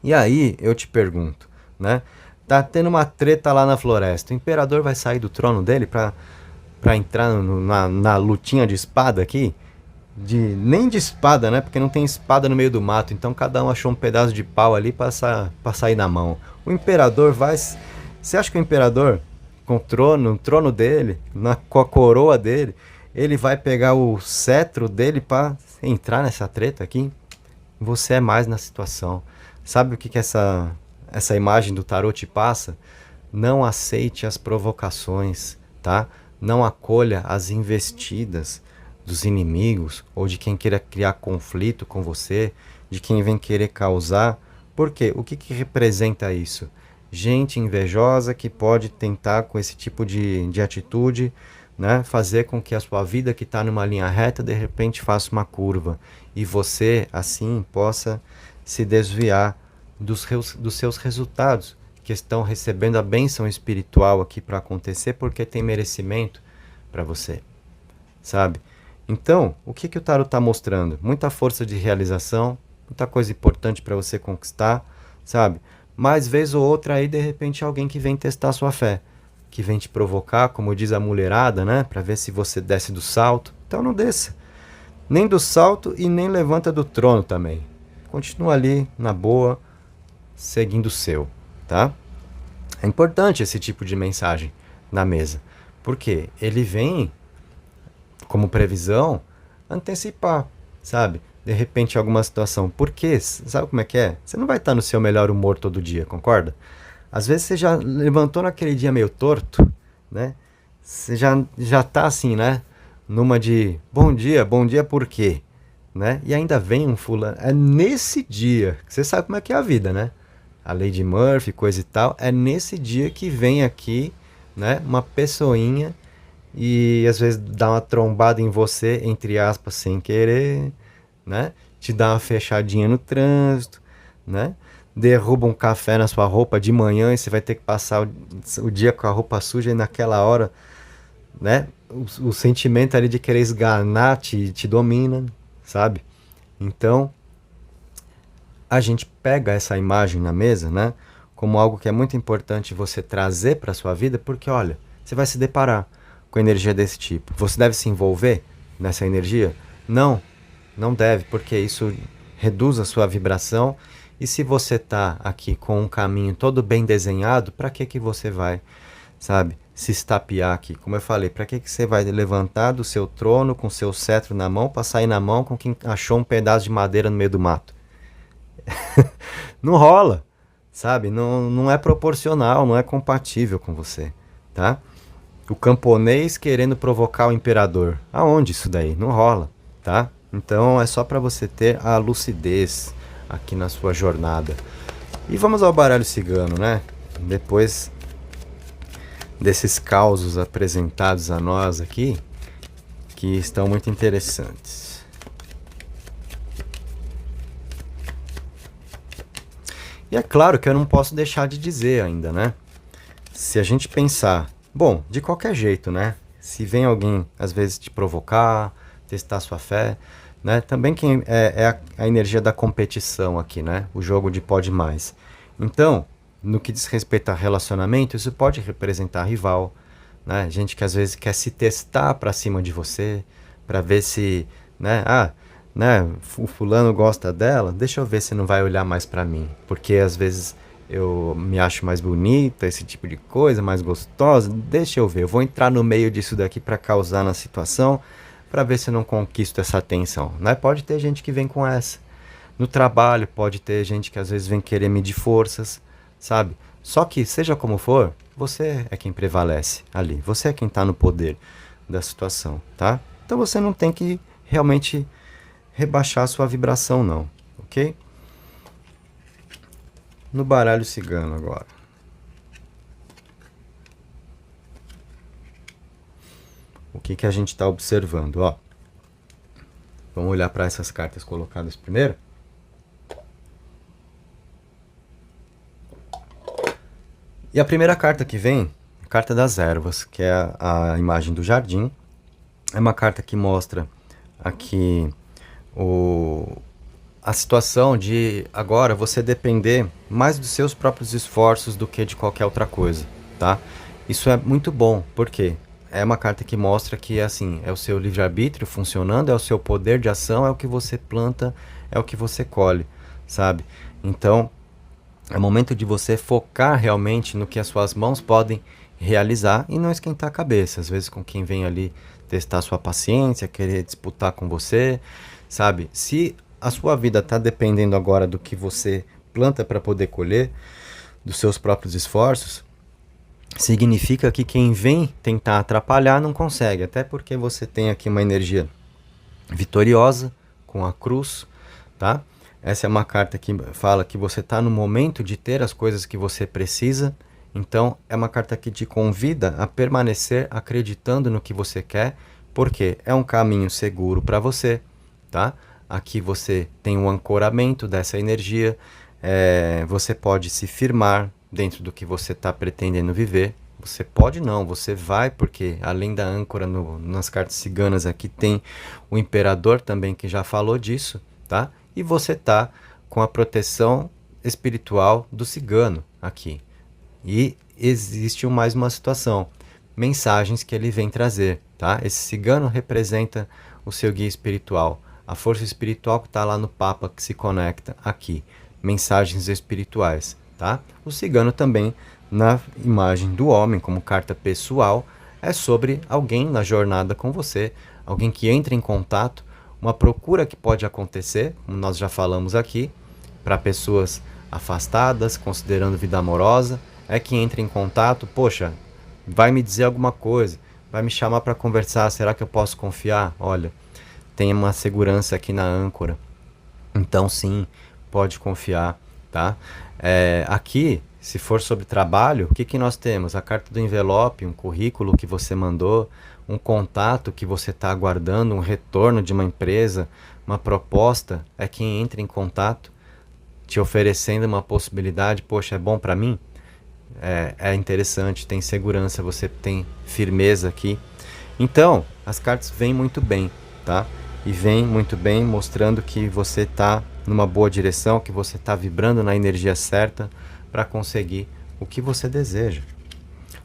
E aí eu te pergunto, né? Tá tendo uma treta lá na floresta. O imperador vai sair do trono dele pra entrar na lutinha de espada aqui? Nem de espada, né? Porque não tem espada no meio do mato. Então cada um achou um pedaço de pau ali pra sair na mão. O imperador vai. Você acha que o imperador, com o trono dele, com a coroa dele, ele vai pegar o cetro dele pra entrar nessa treta aqui? Você é mais na situação. Sabe o que essa imagem do tarô te passa? Não aceite as provocações, tá? Não acolha as investidas dos inimigos ou de quem queira criar conflito com você, de quem vem querer causar. Por quê? O que representa isso? Gente invejosa que pode tentar, com esse tipo de atitude, né, fazer com que a sua vida, que está numa linha reta, de repente faça uma curva. E você, assim, possa se desviar dos seus resultados, que estão recebendo a bênção espiritual aqui para acontecer, porque tem merecimento para você, sabe? Então, o que o tarot está mostrando? Muita força de realização, muita coisa importante para você conquistar, sabe? Mais vez ou outra aí, de repente, alguém que vem testar a sua fé, que vem te provocar, como diz a mulherada, né? Para ver se você desce do salto. Então não desça. Nem do salto e nem levanta do trono também. Continua ali, na boa, seguindo o seu, tá? É importante esse tipo de mensagem na mesa. Porque ele vem, como previsão, antecipar, sabe? De repente alguma situação. Por quê? Sabe como é que é? Você não vai estar no seu melhor humor todo dia, concorda? Às vezes você já levantou naquele dia meio torto, né? Você já tá assim, né? Numa de bom dia por quê? Né? E ainda vem um fulano. É nesse dia, você sabe como é que é a vida, né? A lei de Murphy, coisa e tal. É nesse dia que vem aqui, né? Uma pessoinha e às vezes dá uma trombada em você, entre aspas, sem querer, né? Te dá uma fechadinha no trânsito, né? Derruba um café na sua roupa de manhã e você vai ter que passar o dia com a roupa suja e naquela hora, né? O sentimento ali de querer esganar te domina, sabe? Então, a gente pega essa imagem na mesa, né? Como algo que é muito importante você trazer para sua vida, porque olha, você vai se deparar com energia desse tipo. Você deve se envolver nessa energia? Não, não deve, porque isso reduz a sua vibração. E se você está aqui com um caminho todo bem desenhado, para que você vai, sabe, se estapear aqui? Como eu falei, para que você vai levantar do seu trono com seu cetro na mão para sair na mão com quem achou um pedaço de madeira no meio do mato? Não rola, sabe? Não é proporcional, não é compatível com você, tá? O camponês querendo provocar o imperador. Aonde isso daí? Não rola, tá? Então é só para você ter a lucidez aqui na sua jornada. E vamos ao baralho cigano, né? Depois desses causos apresentados a nós aqui, que estão muito interessantes. E é claro que eu não posso deixar de dizer ainda, né? Se a gente pensar, bom, de qualquer jeito, né? Se vem alguém, às vezes, te provocar, testar sua fé, né? Também a energia da competição aqui, né? O jogo de pode mais. Então, no que diz respeito a relacionamento, isso pode representar rival, né? Gente que às vezes quer se testar para cima de você, para ver se, né? Né? O fulano gosta dela, deixa eu ver se não vai olhar mais para mim, porque às vezes eu me acho mais bonita, esse tipo de coisa, mais gostosa, deixa eu ver, eu vou entrar no meio disso daqui para causar na situação, para ver se eu não conquisto essa atenção, né? Pode ter gente que vem com essa. No trabalho pode ter gente que às vezes vem querer medir forças, sabe? Só que, seja como for, você é quem prevalece ali, você é quem está no poder da situação, tá? Então você não tem que realmente rebaixar a sua vibração não, ok? No baralho cigano agora. O que a gente está observando? Ó, vamos olhar para essas cartas colocadas primeiro. E a primeira carta que vem, a carta das ervas, que é a imagem do jardim. É uma carta que mostra aqui a situação de agora você depender mais dos seus próprios esforços do que de qualquer outra coisa, tá? Isso é muito bom, porque é uma carta que mostra que assim, é o seu livre-arbítrio funcionando, é o seu poder de ação, é o que você planta, é o que você colhe, sabe? Então, é momento de você focar realmente no que as suas mãos podem realizar e não esquentar a cabeça. Às vezes com quem vem ali testar sua paciência, querer disputar com você, sabe? Se a sua vida está dependendo agora do que você planta para poder colher, dos seus próprios esforços, significa que quem vem tentar atrapalhar não consegue. Até porque você tem aqui uma energia vitoriosa com a cruz, tá? Essa é uma carta que fala que você está no momento de ter as coisas que você precisa. Então, é uma carta que te convida a permanecer acreditando no que você quer, porque é um caminho seguro para você, tá? Aqui você tem um ancoramento dessa energia, você pode se firmar dentro do que você está pretendendo viver. Você pode não, você vai, porque além da âncora nas cartas ciganas aqui tem o imperador também que já falou disso, tá? E você tá com a proteção espiritual do cigano aqui. E existe mais uma situação, mensagens que ele vem trazer, tá? Esse cigano representa o seu guia espiritual, a força espiritual que está lá no Papa que se conecta aqui, mensagens espirituais, tá? O cigano também, na imagem do homem, como carta pessoal, é sobre alguém na jornada com você, alguém que entra em contato, uma procura que pode acontecer, como nós já falamos aqui, para pessoas afastadas, considerando vida amorosa, é que entra em contato, poxa, vai me dizer alguma coisa, vai me chamar para conversar, será que eu posso confiar? Olha, tem uma segurança aqui na âncora, então sim, pode confiar, tá? Aqui, se for sobre trabalho, o que, que nós temos? A carta do envelope, um currículo que você mandou, um contato que você está aguardando, um retorno de uma empresa, uma proposta, é quem entra em contato, te oferecendo uma possibilidade, poxa, é bom para mim? É interessante, tem segurança, você tem firmeza aqui. Então, as cartas vêm muito bem, tá? E vêm muito bem mostrando que você está numa boa direção, que você está vibrando na energia certa para conseguir o que você deseja.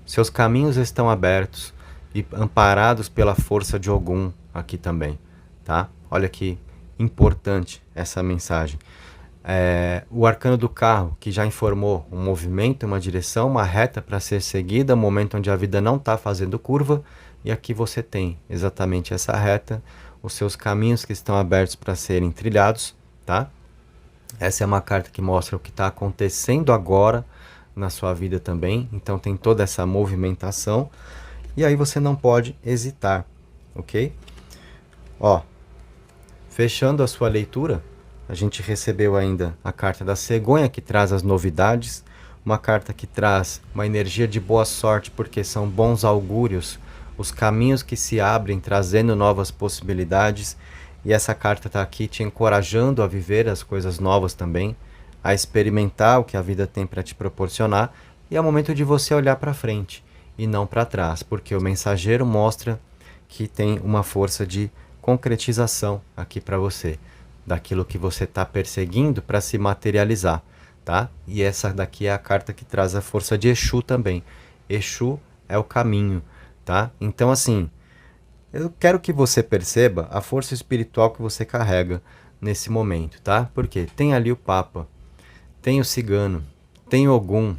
Seus caminhos estão abertos e amparados pela força de Ogum aqui também, tá? Olha que importante essa mensagem. O arcano do carro, que já informou um movimento, uma direção, uma reta para ser seguida, um momento onde a vida não está fazendo curva, e aqui você tem exatamente essa reta, os seus caminhos que estão abertos para serem trilhados, tá? Essa é uma carta que mostra o que está acontecendo agora na sua vida também, então tem toda essa movimentação, e aí você não pode hesitar, ok? Ó, fechando a sua leitura, a gente recebeu ainda a carta da cegonha, que traz as novidades, uma carta que traz uma energia de boa sorte, porque são bons augúrios, os caminhos que se abrem, trazendo novas possibilidades, e essa carta está aqui te encorajando a viver as coisas novas também, a experimentar o que a vida tem para te proporcionar, e é o momento de você olhar para frente e não para trás, porque o mensageiro mostra que tem uma força de concretização aqui para você, daquilo que você está perseguindo para se materializar, tá? E essa daqui é a carta que traz a força de Exu também. Exu é o caminho, tá? Então, assim, eu quero que você perceba a força espiritual que você carrega nesse momento, tá? Porque tem ali o Papa, tem o Cigano, tem o Ogum,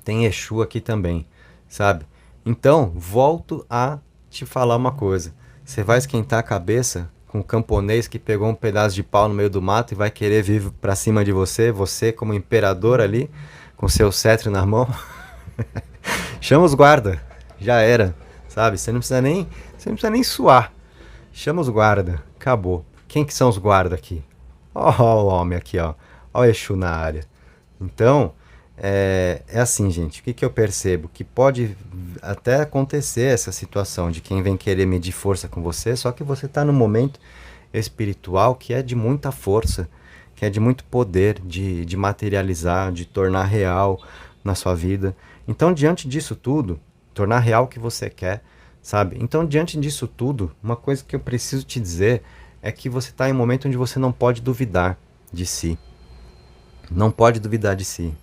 tem Exu aqui também, sabe? Então, volto a te falar uma coisa. Você vai esquentar a cabeça com um camponês que pegou um pedaço de pau no meio do mato e vai querer vir pra cima de você, você como imperador ali, com seu cetro na mão? Chama os guarda, já era, sabe? Você não precisa nem suar. Chama os guarda, acabou. Quem que são os guarda aqui? Ó o homem aqui, ó. Ó o Exu na área. Então, é assim, gente, o que, que eu percebo? Que pode até acontecer essa situação de quem vem querer medir força com você, só que você está num momento espiritual que é de muita força, que é de muito poder de materializar, de tornar real na sua vida. Então, diante disso tudo, tornar real o que você quer, sabe? Então, diante disso tudo, uma coisa que eu preciso te dizer é que você está em um momento onde você não pode duvidar de si. Não pode duvidar de si.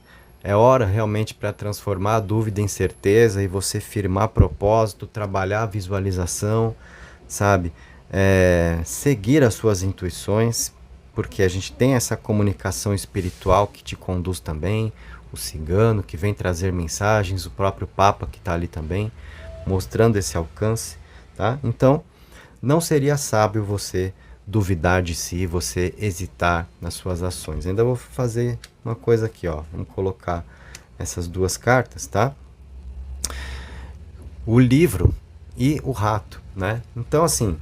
É hora realmente para transformar a dúvida em certeza e você firmar propósito, trabalhar a visualização, sabe? Seguir as suas intuições, porque a gente tem essa comunicação espiritual que te conduz também, o cigano que vem trazer mensagens, o próprio Papa que está ali também, mostrando esse alcance, tá? Então, não seria sábio você duvidar de si, você hesitar nas suas ações. Ainda vou fazer uma coisa aqui, ó. Vamos colocar essas duas cartas, tá? O livro e o rato, né? Então, assim,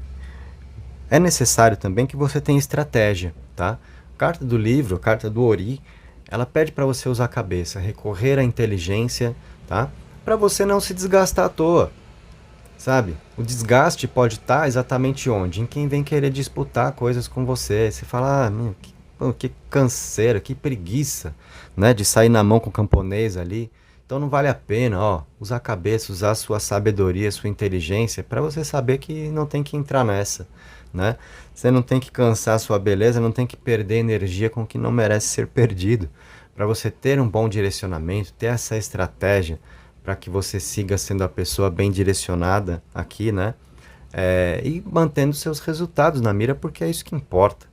é necessário também que você tenha estratégia, tá? A carta do livro, a carta do Ori, ela pede para você usar a cabeça, recorrer à inteligência, tá? Para você não se desgastar à toa, sabe? O desgaste pode estar exatamente onde? Em quem vem querer disputar coisas com você. Você fala, que canseira, que preguiça, né? De sair na mão com o camponês ali. Então não vale a pena, ó, usar a cabeça, usar a sua sabedoria, a sua inteligência, para você saber que não tem que entrar nessa, né? Você não tem que cansar a sua beleza, não tem que perder energia com o que não merece ser perdido. Para você ter um bom direcionamento, ter essa estratégia, para que você siga sendo a pessoa bem direcionada aqui, né? E mantendo seus resultados na mira, porque é isso que importa.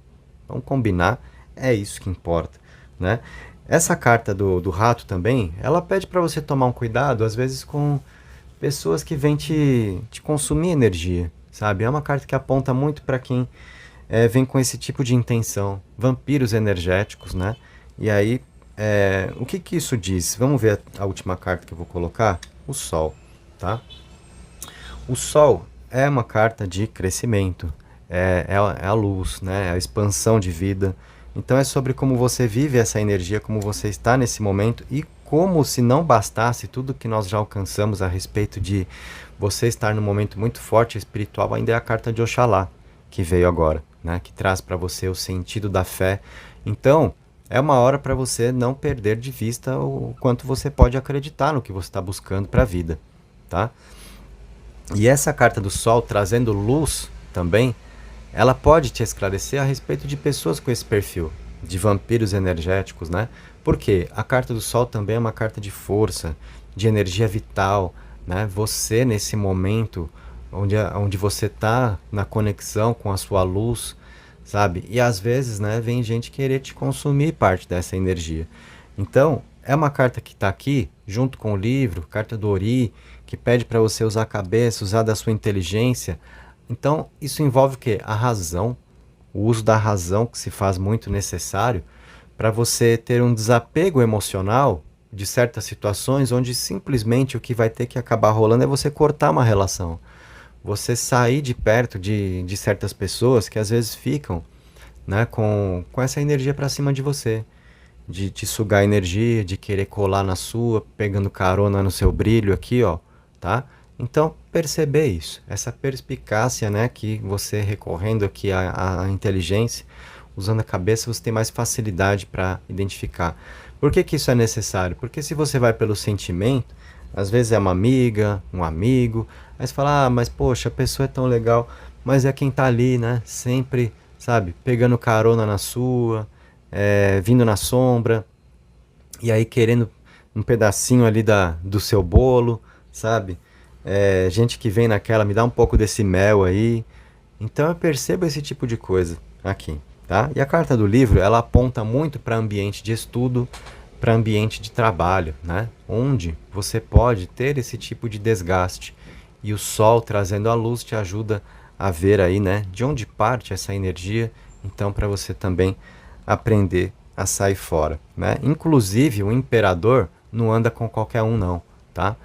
Vamos combinar, é isso que importa, né? Essa carta do rato também, ela pede para você tomar um cuidado, às vezes com pessoas que vêm te consumir energia, sabe? É uma carta que aponta muito para quem vem com esse tipo de intenção, vampiros energéticos, né? E aí, o que que isso diz? Vamos ver a última carta que eu vou colocar? O Sol, tá? O Sol é uma carta de crescimento, é a luz, né? É a expansão de vida. Então é sobre como você vive essa energia, como você está nesse momento e como, se não bastasse tudo que nós já alcançamos a respeito de você estar num momento muito forte espiritual, ainda é a carta de Oxalá que veio agora, né? Que traz para você o sentido da fé. Então, é uma hora para você não perder de vista o quanto você pode acreditar no que você está buscando para a vida, tá? E essa carta do Sol trazendo luz também, ela pode te esclarecer a respeito de pessoas com esse perfil, de vampiros energéticos, né? Porque a carta do Sol também é uma carta de força, de energia vital, né? Você nesse momento onde você está na conexão com a sua luz, sabe? E às vezes, né, vem gente querer te consumir parte dessa energia. Então, é uma carta que está aqui, junto com o livro, carta do Ori, que pede para você usar a cabeça, usar da sua inteligência. Então, isso envolve o quê? A razão, o uso da razão que se faz muito necessário para você ter um desapego emocional de certas situações onde simplesmente o que vai ter que acabar rolando é você cortar uma relação. Você sair de perto de certas pessoas que às vezes ficam, né, com essa energia para cima de você, de te sugar energia, de querer colar na sua, pegando carona no seu brilho aqui, ó, tá? Então, perceber isso, essa perspicácia, né, que você recorrendo aqui à inteligência, usando a cabeça, você tem mais facilidade para identificar. Por que que isso é necessário? Porque se você vai pelo sentimento, às vezes é uma amiga, um amigo, aí você fala, mas poxa, a pessoa é tão legal, mas é quem tá ali, né, sempre, sabe, pegando carona na sua, vindo na sombra, e aí querendo um pedacinho ali do seu bolo, sabe? Gente que vem naquela, me dá um pouco desse mel aí. Então eu percebo esse tipo de coisa aqui, tá? E a carta do livro, ela aponta muito para ambiente de estudo, para ambiente de trabalho, né? Onde você pode ter esse tipo de desgaste. E o sol trazendo a luz te ajuda a ver aí, né? De onde parte essa energia. Então, para você também aprender a sair fora, né? Inclusive, o imperador não anda com qualquer um, não, tá?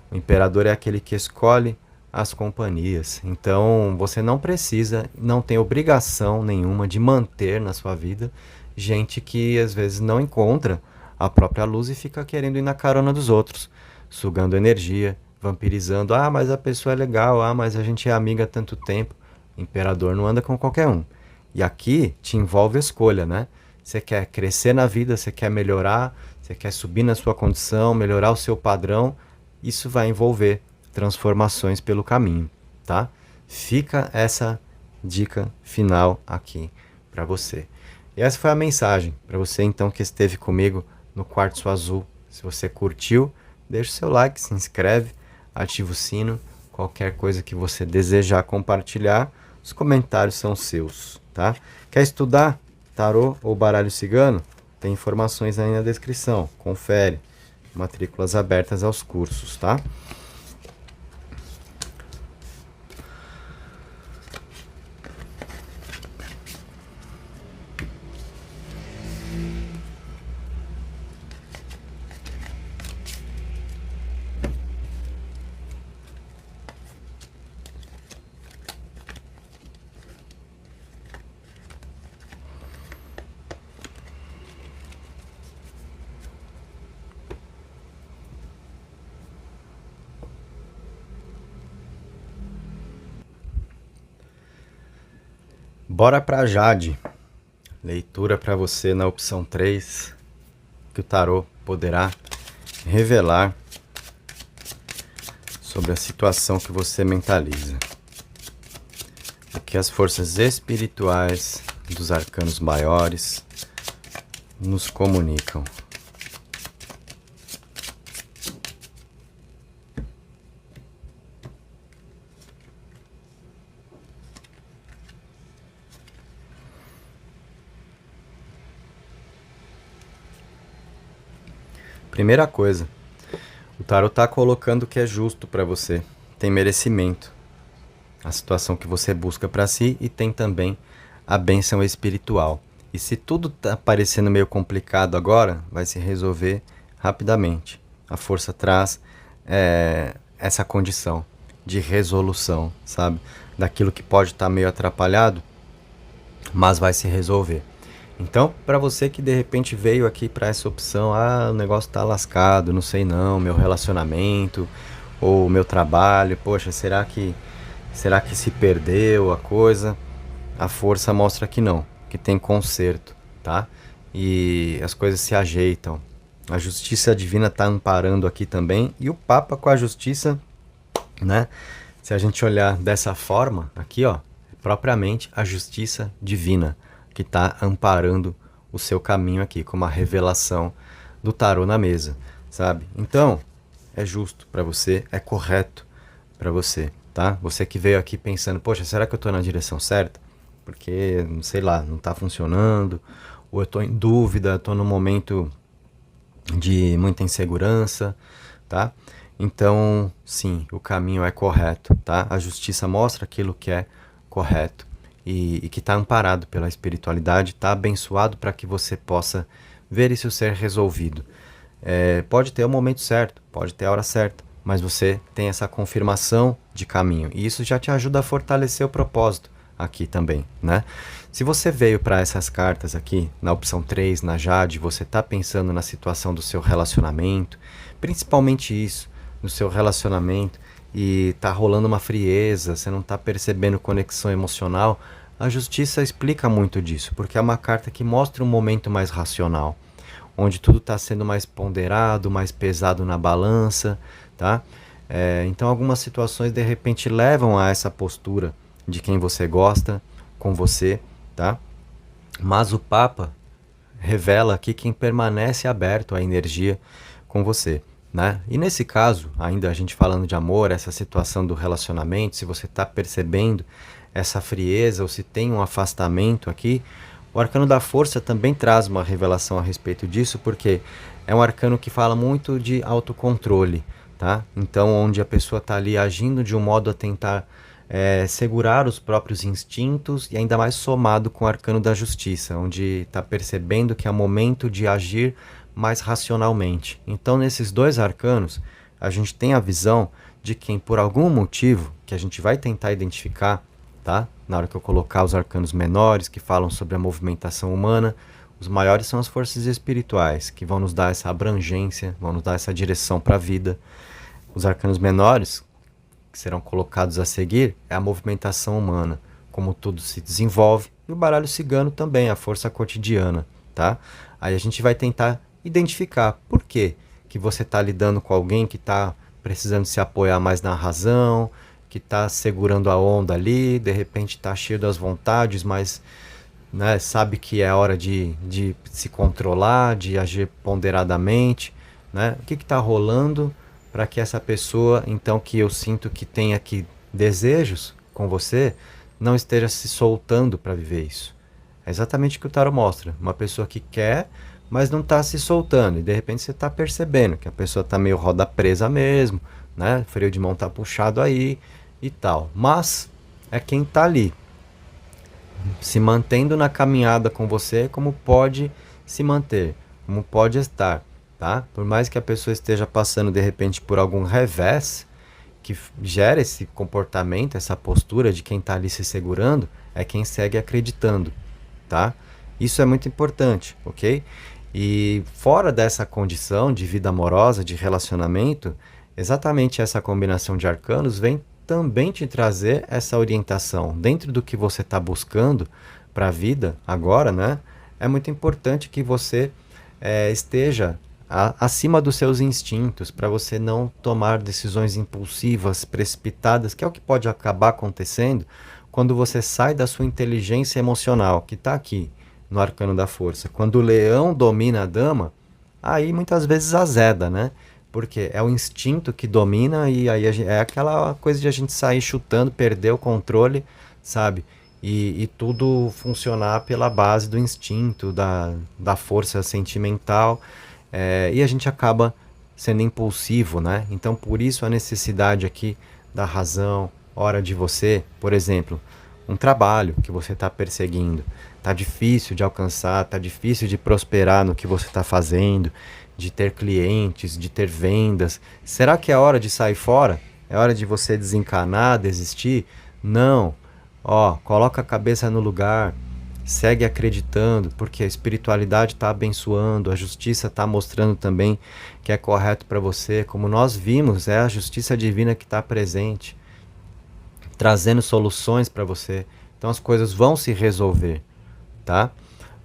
O imperador é aquele que escolhe as companhias. Então, você não precisa, não tem obrigação nenhuma de manter na sua vida gente que às vezes não encontra a própria luz e fica querendo ir na carona dos outros, sugando energia, vampirizando. Ah, mas a pessoa é legal. Ah, mas a gente é amiga há tanto tempo. Imperador não anda com qualquer um. E aqui te envolve a escolha, né? Você quer crescer na vida, você quer melhorar, você quer subir na sua condição, melhorar o seu padrão. Isso vai envolver transformações pelo caminho, tá? Fica essa dica final aqui para você. E essa foi a mensagem para você então que esteve comigo no Quartzo Azul. Se você curtiu, deixa o seu like, se inscreve, ativa o sino, qualquer coisa que você desejar compartilhar, os comentários são seus, tá? Quer estudar tarô ou baralho cigano? Tem informações aí na descrição, confere. Matrículas abertas aos cursos, tá? Bora pra Jade. Leitura para você na opção 3, que o tarô poderá revelar sobre a situação que você mentaliza. O que as forças espirituais dos arcanos maiores nos comunicam. Primeira coisa, o tarot está colocando que é justo para você, tem merecimento, a situação que você busca para si, e tem também a bênção espiritual. E se tudo está parecendo meio complicado agora, vai se resolver rapidamente. A força traz essa condição de resolução, sabe? Daquilo que pode estar meio atrapalhado, mas vai se resolver. Então, para você que de repente veio aqui para essa opção, o negócio tá lascado, não sei não, meu relacionamento ou meu trabalho, poxa, será que se perdeu a coisa? A força mostra que não, que tem conserto, tá? E as coisas se ajeitam. A justiça divina tá amparando aqui também, e o Papa com a justiça, né? Se a gente olhar dessa forma, aqui ó, propriamente a justiça divina que está amparando o seu caminho aqui, como a revelação do tarô na mesa, sabe? Então, é justo para você, é correto para você, tá? Você que veio aqui pensando, poxa, será que eu estou na direção certa? Porque, sei lá, não está funcionando, ou eu estou em dúvida, estou num momento de muita insegurança, tá? Então, sim, o caminho é correto, tá? A justiça mostra aquilo que é correto. E que está amparado pela espiritualidade, está abençoado para que você possa ver isso ser resolvido. Pode ter o momento certo, pode ter a hora certa, mas você tem essa confirmação de caminho, e isso já te ajuda a fortalecer o propósito aqui também, né? Se você veio para essas cartas aqui, na opção 3, na Jade, você está pensando na situação do seu relacionamento, principalmente isso, no seu relacionamento, e tá rolando uma frieza, você não tá percebendo conexão emocional, a justiça explica muito disso, porque é uma carta que mostra um momento mais racional, onde tudo está sendo mais ponderado, mais pesado na balança, tá? Então algumas situações de repente levam a essa postura de quem você gosta com você, tá? Mas o Papa revela aqui quem permanece aberto à energia com você, né? E nesse caso, ainda a gente falando de amor, essa situação do relacionamento, se você está percebendo essa frieza ou se tem um afastamento aqui, o arcano da força também traz uma revelação a respeito disso, porque é um arcano que fala muito de autocontrole, tá? Então, onde a pessoa está ali agindo de um modo a tentar segurar os próprios instintos, e ainda mais somado com o arcano da justiça, onde está percebendo que é o momento de agir mais racionalmente. Então, nesses dois arcanos, a gente tem a visão de quem, por algum motivo, que a gente vai tentar identificar, tá? Na hora que eu colocar os arcanos menores, que falam sobre a movimentação humana, os maiores são as forças espirituais, que vão nos dar essa abrangência, vão nos dar essa direção para a vida. Os arcanos menores, que serão colocados a seguir, é a movimentação humana, como tudo se desenvolve, e o baralho cigano também, a força cotidiana, tá? Aí a gente vai tentar identificar por que você está lidando com alguém que está precisando se apoiar mais na razão, que que está segurando a onda ali, de repente está cheio das vontades, mas né, sabe que é hora de se controlar, de agir ponderadamente, né? O que está rolando para que essa pessoa, então, que eu sinto que tem aqui desejos com você, não esteja se soltando para viver isso? É exatamente o que o tarot mostra. Uma pessoa que quer, mas não está se soltando. E de repente você está percebendo que a pessoa está meio roda presa mesmo, né? Freio de mão está puxado aí e tal. Mas é quem está ali, se mantendo na caminhada com você, como pode se manter, como pode estar, tá? Por mais que a pessoa esteja passando de repente por algum revés que gera esse comportamento, essa postura de quem está ali se segurando, é quem segue acreditando, tá? Isso é muito importante, ok? E fora dessa condição de vida amorosa, de relacionamento, exatamente essa combinação de arcanos vem também te trazer essa orientação. Dentro do que você está buscando para a vida agora, né? É muito importante que você esteja acima dos seus instintos, para você não tomar decisões impulsivas, precipitadas, que é o que pode acabar acontecendo quando você sai da sua inteligência emocional, que está aqui no arcano da força. Quando o leão domina a dama, aí muitas vezes azeda, né? Porque é o instinto que domina e aí é aquela coisa de a gente sair chutando, perder o controle, sabe? E tudo funcionar pela base do instinto, da força sentimental, e a gente acaba sendo impulsivo, né? Então por isso a necessidade aqui da razão, hora de você, por exemplo, um trabalho que você está perseguindo, tá difícil de alcançar, tá difícil de prosperar no que você está fazendo, de ter clientes, de ter vendas. Será que é hora de sair fora? É hora de você desencanar, desistir? Não. Ó, coloca a cabeça no lugar, segue acreditando, porque a espiritualidade está abençoando, a justiça está mostrando também que é correto para você. Como nós vimos, é a justiça divina que está presente, trazendo soluções para você. Então as coisas vão se resolver, tá?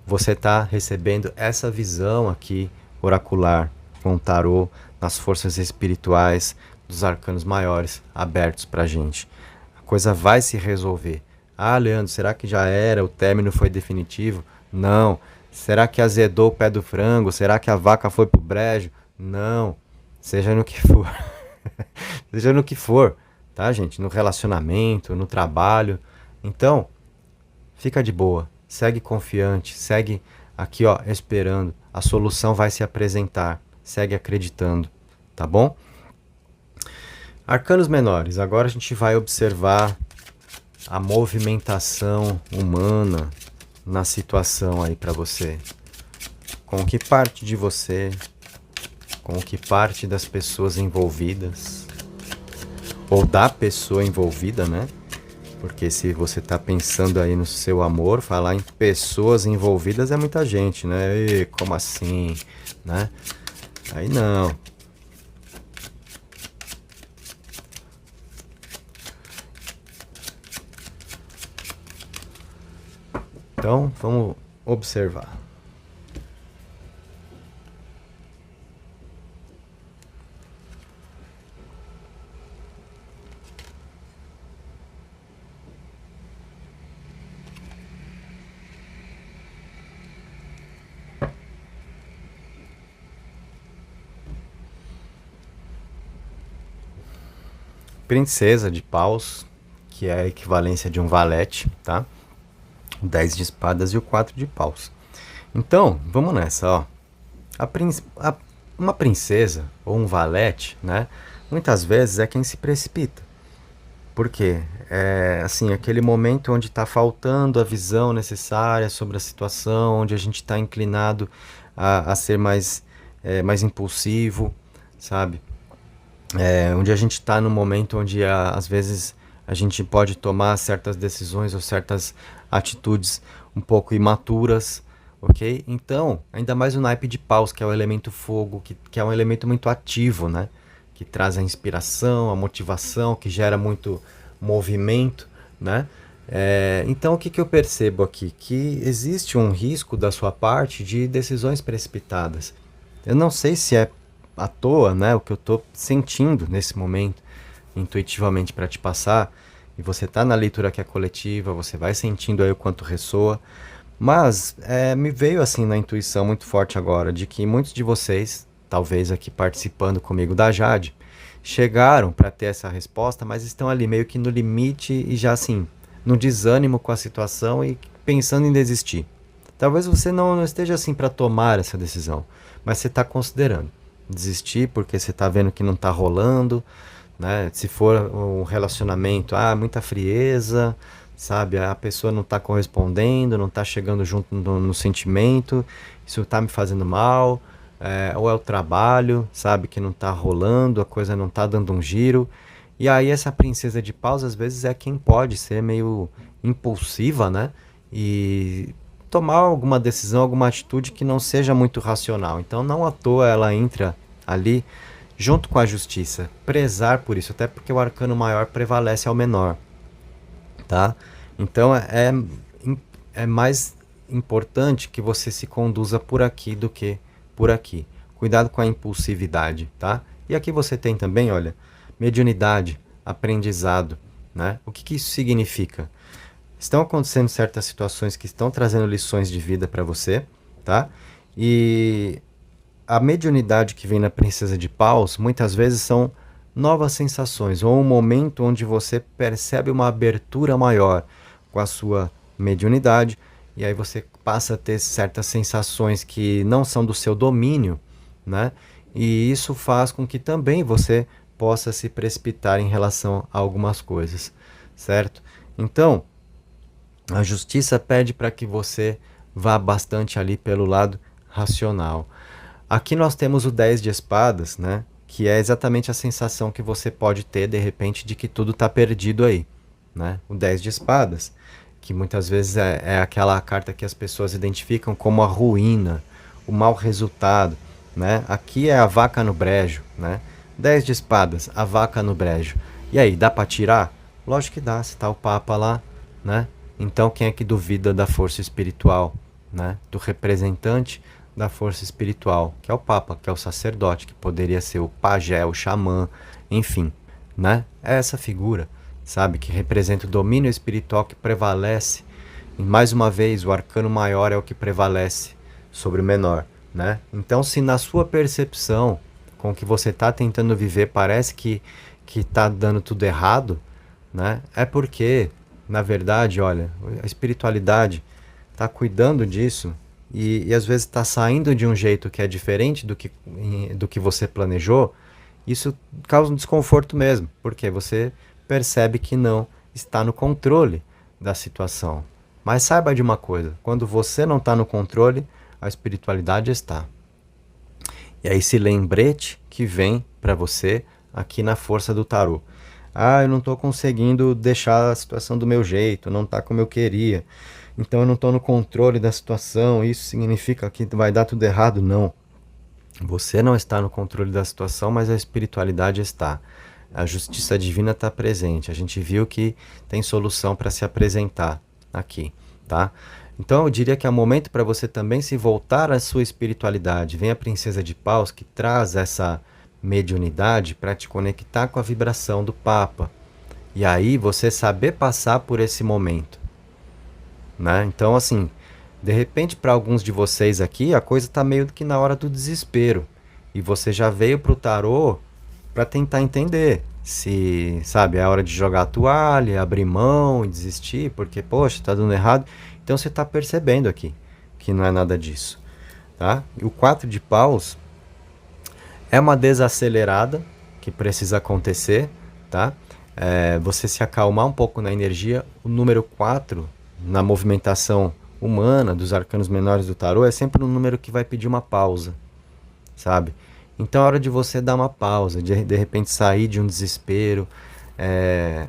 Você está recebendo essa visão aqui oracular com o tarô, nas forças espirituais dos arcanos maiores abertos para a gente. A coisa vai se resolver. Ah, Leandro, será que já era? O término foi definitivo? Não. Será que azedou o pé do frango? Será que a vaca foi pro brejo? Não. Seja no que for. Seja no que for, tá, gente? No relacionamento, no trabalho. Então, fica de boa. Segue confiante. Segue aqui, ó, esperando. A solução vai se apresentar. Segue acreditando, tá bom? Arcanos menores. Agora a gente vai observar a movimentação humana na situação aí para você. Com que parte de você, com que parte das pessoas envolvidas, ou da pessoa envolvida, né? Porque se você está pensando aí no seu amor, falar em pessoas envolvidas é muita gente, né? E como assim, né? Aí não. Então, vamos observar. Princesa de paus, que é a equivalência de um valete, tá? 10 de espadas e o 4 de paus. Então, vamos nessa, ó. Uma princesa ou um valete, né? Muitas vezes é quem se precipita. Por quê? É assim, aquele momento onde está faltando a visão necessária sobre a situação, onde a gente está inclinado a ser mais impulsivo, sabe? Onde a gente está no momento onde às vezes a gente pode tomar certas decisões ou certas atitudes um pouco imaturas, ok? Então, ainda mais o naipe de paus, que é o elemento fogo, que é um elemento muito ativo, né? Que traz a inspiração, a motivação, que gera muito movimento, né? Então, o que eu percebo aqui? Que existe um risco da sua parte de decisões precipitadas. Eu não sei se é à toa, né, o que eu estou sentindo nesse momento, intuitivamente para te passar, e você tá na leitura que é coletiva, você vai sentindo aí o quanto ressoa, mas me veio assim na intuição muito forte agora, de que muitos de vocês, talvez aqui participando comigo da Jade, chegaram para ter essa resposta, mas estão ali meio que no limite e já assim, no desânimo com a situação e pensando em desistir. Talvez você não esteja assim para tomar essa decisão, mas você está considerando desistir porque você está vendo que não está rolando, né? Se for um relacionamento, muita frieza, sabe? A pessoa não está correspondendo, não está chegando junto no sentimento, isso está me fazendo mal. Ou é o trabalho, sabe? Que não está rolando, a coisa não está dando um giro. E aí essa princesa de paus às vezes é quem pode ser meio impulsiva, né? E tomar alguma decisão, alguma atitude que não seja muito racional. Então não à toa ela entra ali junto com a justiça, prezar por isso, até porque o arcano maior prevalece ao menor, tá? Então é mais importante que você se conduza por aqui do que por aqui. Cuidado com a impulsividade, tá? E aqui você tem também, olha, mediunidade, aprendizado, né? O que isso significa? Estão acontecendo certas situações que estão trazendo lições de vida para você, tá? E a mediunidade que vem na Princesa de Paus muitas vezes são novas sensações ou um momento onde você percebe uma abertura maior com a sua mediunidade e aí você passa a ter certas sensações que não são do seu domínio, né? E isso faz com que também você possa se precipitar em relação a algumas coisas, certo? Então, a justiça pede para que você vá bastante ali pelo lado racional. Aqui nós temos o 10 de espadas, né? Que é exatamente a sensação que você pode ter de repente de que tudo está perdido aí, né? O 10 de espadas, que muitas vezes é aquela carta que as pessoas identificam como a ruína, o mau resultado, né? Aqui é a vaca no brejo, né? 10 de espadas, a vaca no brejo. E aí, dá para tirar? Lógico que dá, se tá o Papa lá, né? Então quem é que duvida da força espiritual, né? Do representante da força espiritual, que é o Papa, que é o sacerdote, que poderia ser o pajé, o xamã, enfim, né? É essa figura, sabe, que representa o domínio espiritual que prevalece. E mais uma vez, o arcano maior é o que prevalece sobre o menor, né? Então, se na sua percepção, com o que você está tentando viver, parece que está dando tudo errado, né? É porque, na verdade, olha, a espiritualidade está cuidando disso e às vezes está saindo de um jeito que é diferente do que você planejou. Isso causa um desconforto mesmo, porque você percebe que não está no controle da situação. Mas saiba de uma coisa, quando você não está no controle, a espiritualidade está. E é esse lembrete que vem para você aqui na força do tarô. Eu não estou conseguindo deixar a situação do meu jeito, não está como eu queria. Então eu não estou no controle da situação, isso significa que vai dar tudo errado? Não. Você não está no controle da situação, mas a espiritualidade está. A justiça divina está presente. A gente viu que tem solução para se apresentar aqui, tá? Então eu diria que é o momento para você também se voltar à sua espiritualidade. Vem a Princesa de Paus que traz essa mediunidade para te conectar com a vibração do Papa. E aí você saber passar por esse momento, né? Então assim, de repente para alguns de vocês aqui, a coisa está meio que na hora do desespero. E você já veio para o tarô para tentar entender se, sabe, é hora de jogar a toalha, abrir mão e desistir, porque, poxa, está dando errado. Então você está percebendo aqui que não é nada disso, tá? E o 4 de paus é uma desacelerada que precisa acontecer, tá? Você se acalmar um pouco na energia. O número 4, na movimentação humana dos arcanos menores do tarô, é sempre um número que vai pedir uma pausa, sabe? Então é hora de você dar uma pausa, de repente sair de um desespero.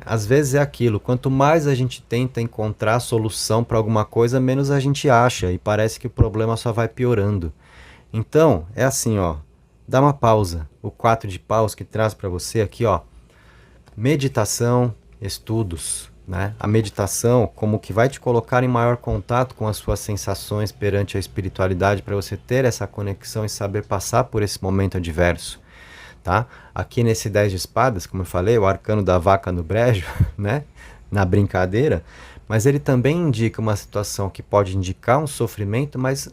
Às vezes é aquilo, quanto mais a gente tenta encontrar solução para alguma coisa, menos a gente acha e parece que o problema só vai piorando. Então, é assim, ó, dá uma pausa. O 4 de paus que traz para você aqui, ó, meditação, estudos, né? A meditação como que vai te colocar em maior contato com as suas sensações perante a espiritualidade para você ter essa conexão e saber passar por esse momento adverso. tá? Aqui nesse 10 de espadas, como eu falei, o arcano da vaca no brejo, né? Na brincadeira, mas ele também indica uma situação que pode indicar um sofrimento, mas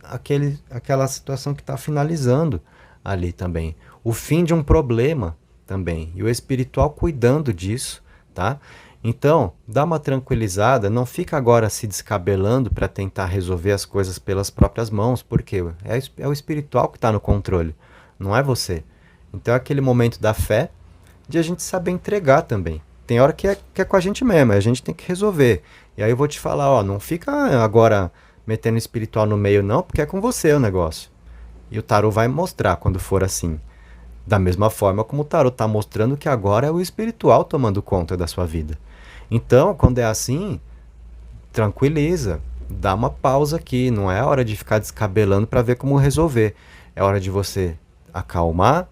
aquela situação que está finalizando ali também. O fim de um problema também. E o espiritual cuidando disso, tá? Então, dá uma tranquilizada, não fica agora se descabelando para tentar resolver as coisas pelas próprias mãos, porque é o espiritual que está no controle, não é você. Então é aquele momento da fé, de a gente saber entregar também. Tem hora que é com a gente mesmo, a gente tem que resolver. E aí eu vou te falar, ó, não fica agora metendo espiritual no meio não, porque é com você o negócio. E o tarô vai mostrar quando for assim. Da mesma forma como o tarô está mostrando que agora é o espiritual tomando conta da sua vida. Então, quando é assim, tranquiliza, dá uma pausa aqui, não é hora de ficar descabelando para ver como resolver. É hora de você acalmar,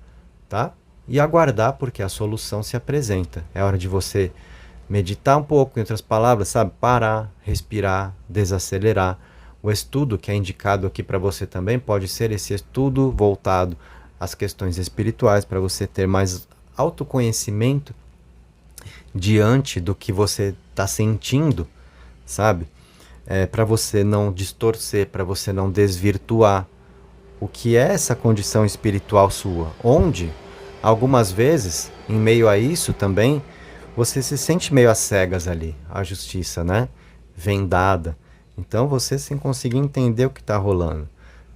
tá? E aguardar porque a solução se apresenta. É hora de você meditar um pouco, em outras palavras, sabe? Parar, respirar, desacelerar. O estudo que é indicado aqui para você também pode ser esse estudo voltado às questões espirituais, para você ter mais autoconhecimento diante do que você está sentindo, sabe? Para você não distorcer, para você não desvirtuar o que é essa condição espiritual sua, onde algumas vezes, em meio a isso também, você se sente meio às cegas ali, a justiça, né? Vendada. Então você sem conseguir entender o que está rolando.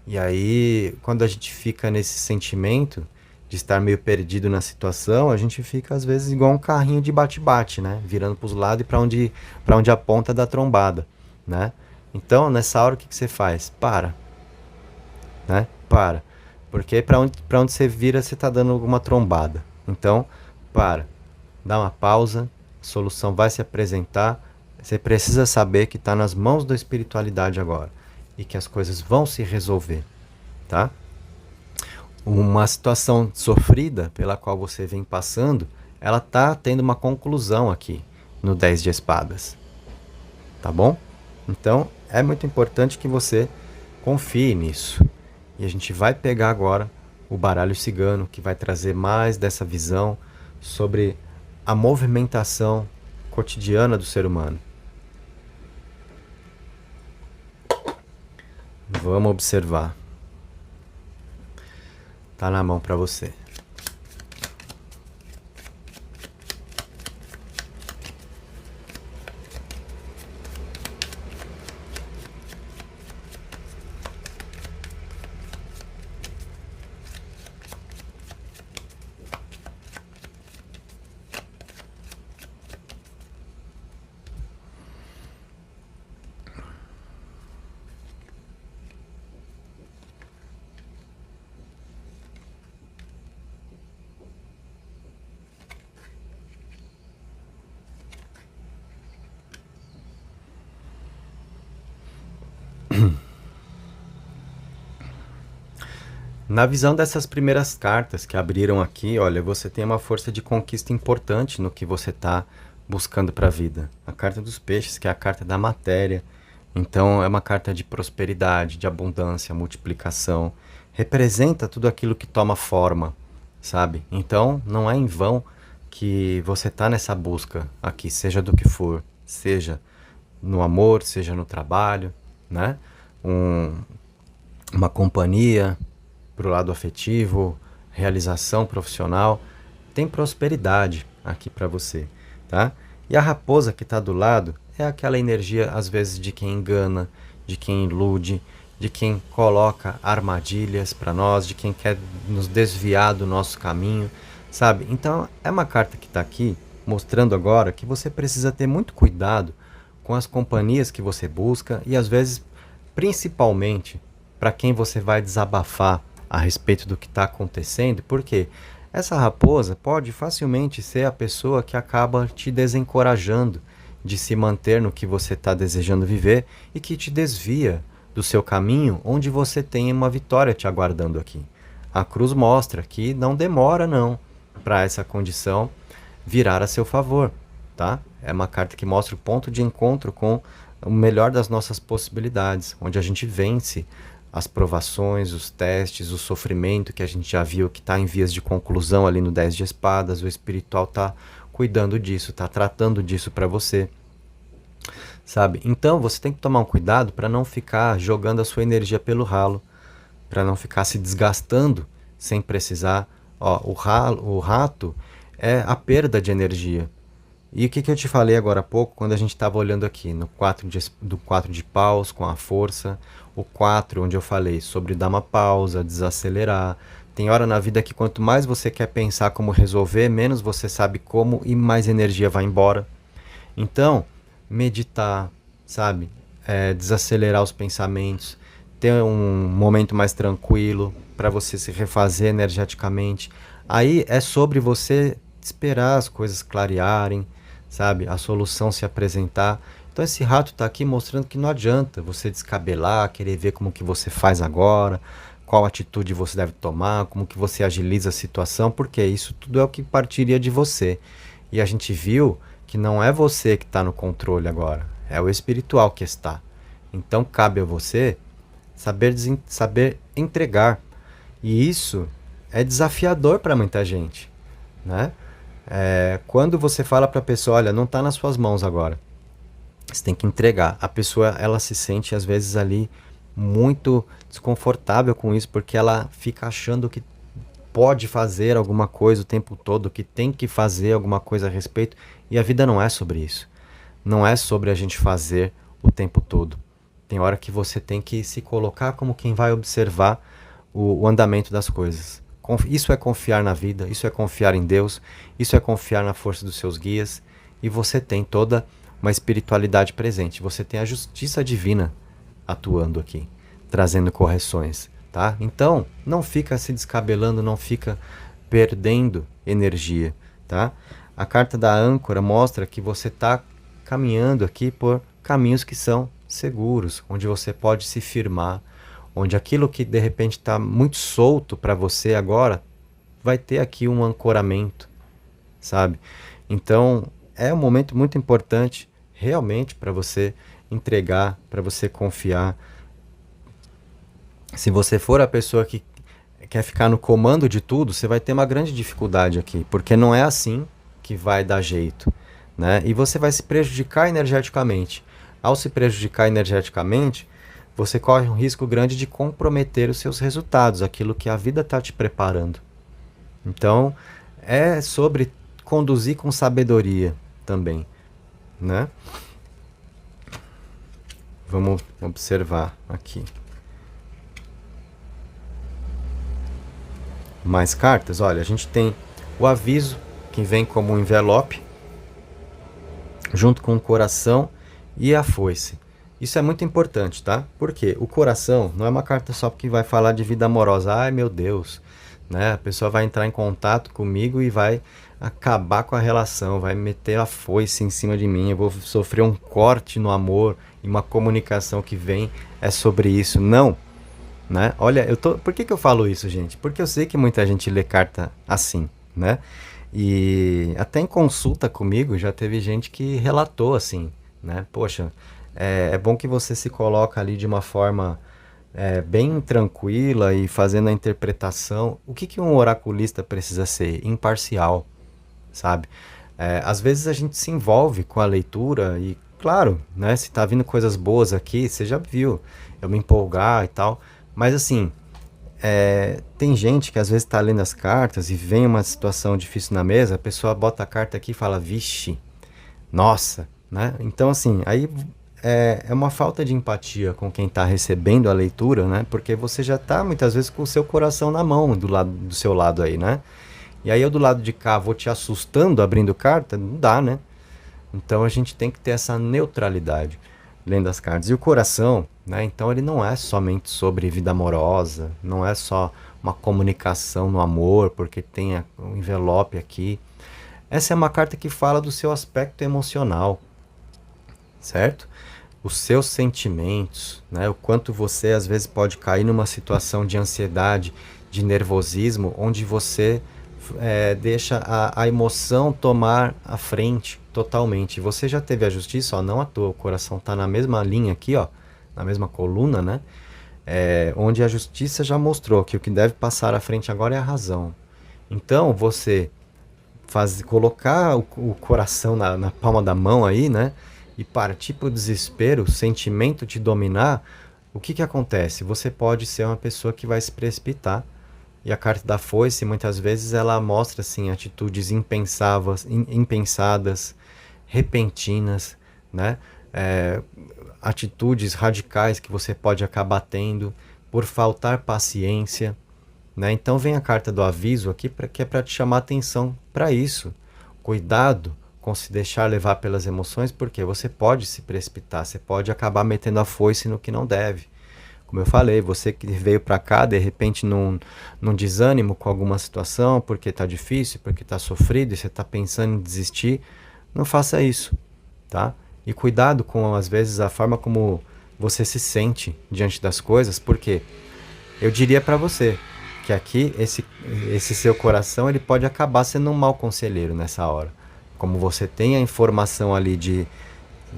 E aí, quando a gente fica nesse sentimento de estar meio perdido na situação, a gente fica às vezes igual um carrinho de bate-bate, né? Virando para os lados e para onde aponta da trombada, né? Então, nessa hora o que você faz? Para, né? Para. Porque para onde você vira, você está dando alguma trombada. Então, para. Dá uma pausa, a solução vai se apresentar. Você precisa saber que está nas mãos da espiritualidade agora. E que as coisas vão se resolver, tá? Uma situação sofrida pela qual você vem passando, ela está tendo uma conclusão aqui no 10 de espadas, tá bom? Então, é muito importante que você confie nisso. E a gente vai pegar agora o baralho cigano, que vai trazer mais dessa visão sobre a movimentação cotidiana do ser humano. Vamos observar. Tá na mão para você. Na visão dessas primeiras cartas que abriram aqui, olha, você tem uma força de conquista importante no que você está buscando para a vida. A carta dos peixes, que é a carta da matéria. Então, é uma carta de prosperidade, de abundância, multiplicação. Representa tudo aquilo que toma forma, sabe? Então, não é em vão que você está nessa busca aqui, seja do que for. Seja no amor, seja no trabalho, né? Uma companhia, para o lado afetivo, realização profissional, tem prosperidade aqui para você, tá? E a raposa que está do lado é aquela energia, às vezes, de quem engana, de quem ilude, de quem coloca armadilhas para nós, de quem quer nos desviar do nosso caminho, sabe? Então, é uma carta que está aqui mostrando agora que você precisa ter muito cuidado com as companhias que você busca e, às vezes, principalmente, para quem você vai desabafar a respeito do que está acontecendo, porque essa raposa pode facilmente ser a pessoa que acaba te desencorajando de se manter no que você está desejando viver e que te desvia do seu caminho, onde você tem uma vitória te aguardando aqui. A cruz mostra que não demora não para essa condição virar a seu favor, tá? É uma carta que mostra o ponto de encontro com o melhor das nossas possibilidades, onde a gente vence as provações, os testes, o sofrimento que a gente já viu que está em vias de conclusão ali no 10 de espadas. O espiritual está cuidando disso, está tratando disso para você, sabe? Então você tem que tomar um cuidado para não ficar jogando a sua energia pelo ralo, para não ficar se desgastando sem precisar. Ó, o rato é a perda de energia. E o que eu te falei agora há pouco, quando a gente estava olhando aqui no 4 de paus com a força, o 4 onde eu falei sobre dar uma pausa, desacelerar. Tem hora na vida que quanto mais você quer pensar como resolver, menos você sabe como e mais energia vai embora. Então, meditar, sabe? Desacelerar os pensamentos, ter um momento mais tranquilo para você se refazer energeticamente. Aí é sobre você esperar as coisas clarearem, sabe? A solução se apresentar. Então esse rato está aqui mostrando que não adianta você descabelar, querer ver como que você faz agora, qual atitude você deve tomar, como que você agiliza a situação, porque isso tudo é o que partiria de você. E a gente viu que não é você que está no controle agora, é o espiritual que está. Então cabe a você saber entregar. E isso é desafiador para muita gente, né? Quando você fala para a pessoa, olha, não está nas suas mãos agora, você tem que entregar. A pessoa, ela se sente às vezes ali muito desconfortável com isso, porque ela fica achando que pode fazer alguma coisa o tempo todo, que tem que fazer alguma coisa a respeito, e a vida não é sobre isso. Não é sobre a gente fazer o tempo todo. Tem hora que você tem que se colocar como quem vai observar o andamento das coisas. Isso é confiar na vida, isso é confiar em Deus, isso é confiar na força dos seus guias, e você tem toda uma espiritualidade presente, você tem a justiça divina atuando aqui, trazendo correções, tá? Então, não fica se descabelando, não fica perdendo energia, tá? A carta da âncora mostra que você está caminhando aqui por caminhos que são seguros, onde você pode se firmar, onde aquilo que de repente está muito solto para você agora vai ter aqui um ancoramento, sabe? Então é um momento muito importante realmente para você entregar, para você confiar. Se você for a pessoa que quer ficar no comando de tudo, você vai ter uma grande dificuldade aqui, porque não é assim que vai dar jeito, né? E você vai se prejudicar energeticamente. Ao se prejudicar energeticamente, você corre um risco grande de comprometer os seus resultados, aquilo que a vida está te preparando. Então, é sobre conduzir com sabedoria também, né? Vamos observar aqui. Mais cartas? Olha, a gente tem o aviso, que vem como um envelope, junto com o coração e a foice. Isso é muito importante, tá? Porque o coração não é uma carta só que vai falar de vida amorosa. Ai, meu Deus, né? A pessoa vai entrar em contato comigo e vai acabar com a relação, vai meter a foice em cima de mim, eu vou sofrer um corte no amor e uma comunicação que vem é sobre isso. Não, né? Olha, por que eu falo isso, gente? Porque eu sei que muita gente lê carta assim, né? E até em consulta comigo já teve gente que relatou assim, né? Poxa, é bom que você se coloca ali de uma forma bem tranquila e fazendo a interpretação. O que um oraculista precisa ser? Imparcial, sabe? Às vezes a gente se envolve com a leitura e, claro, né? Se tá vindo coisas boas aqui, você já viu eu me empolgar e tal, mas assim, tem gente que às vezes tá lendo as cartas e vem uma situação difícil na mesa, a pessoa bota a carta aqui e fala, vixe, nossa, né? Então assim, aí é uma falta de empatia com quem está recebendo a leitura, né? Porque você já está muitas vezes com o seu coração na mão do seu lado aí, né? E aí eu do lado de cá vou te assustando abrindo carta, não dá, né? Então a gente tem que ter essa neutralidade lendo as cartas. E o coração, né? Então ele não é somente sobre vida amorosa, não é só uma comunicação no amor, porque tem um envelope aqui. Essa é uma carta que fala do seu aspecto emocional, certo? Os seus sentimentos, né? O quanto você às vezes pode cair numa situação de ansiedade, de nervosismo, onde você deixa a emoção tomar a frente totalmente. Você já teve a justiça, ó, não à toa, o coração está na mesma linha aqui, ó, na mesma coluna, né? onde a justiça já mostrou que o que deve passar à frente agora é a razão. Então, você colocar o coração na palma da mão aí, né? E partir para o desespero, o sentimento te dominar, o que que acontece? Você pode ser uma pessoa que vai se precipitar. E a carta da foice, muitas vezes, ela mostra assim, atitudes impensadas, repentinas, né? É, atitudes radicais que você pode acabar tendo por faltar paciência, né? Então vem a carta do aviso aqui, que é para te chamar atenção para isso. Cuidado com se deixar levar pelas emoções, porque você pode se precipitar, você pode acabar metendo a foice no que não deve. Como eu falei, você que veio para cá, de repente num desânimo com alguma situação, porque está difícil, porque está sofrido e você está pensando em desistir, não faça isso, tá? E cuidado com, às vezes, a forma como você se sente diante das coisas, porque eu diria para você que aqui esse seu coração ele pode acabar sendo um mau conselheiro nessa hora. Como você tem a informação ali de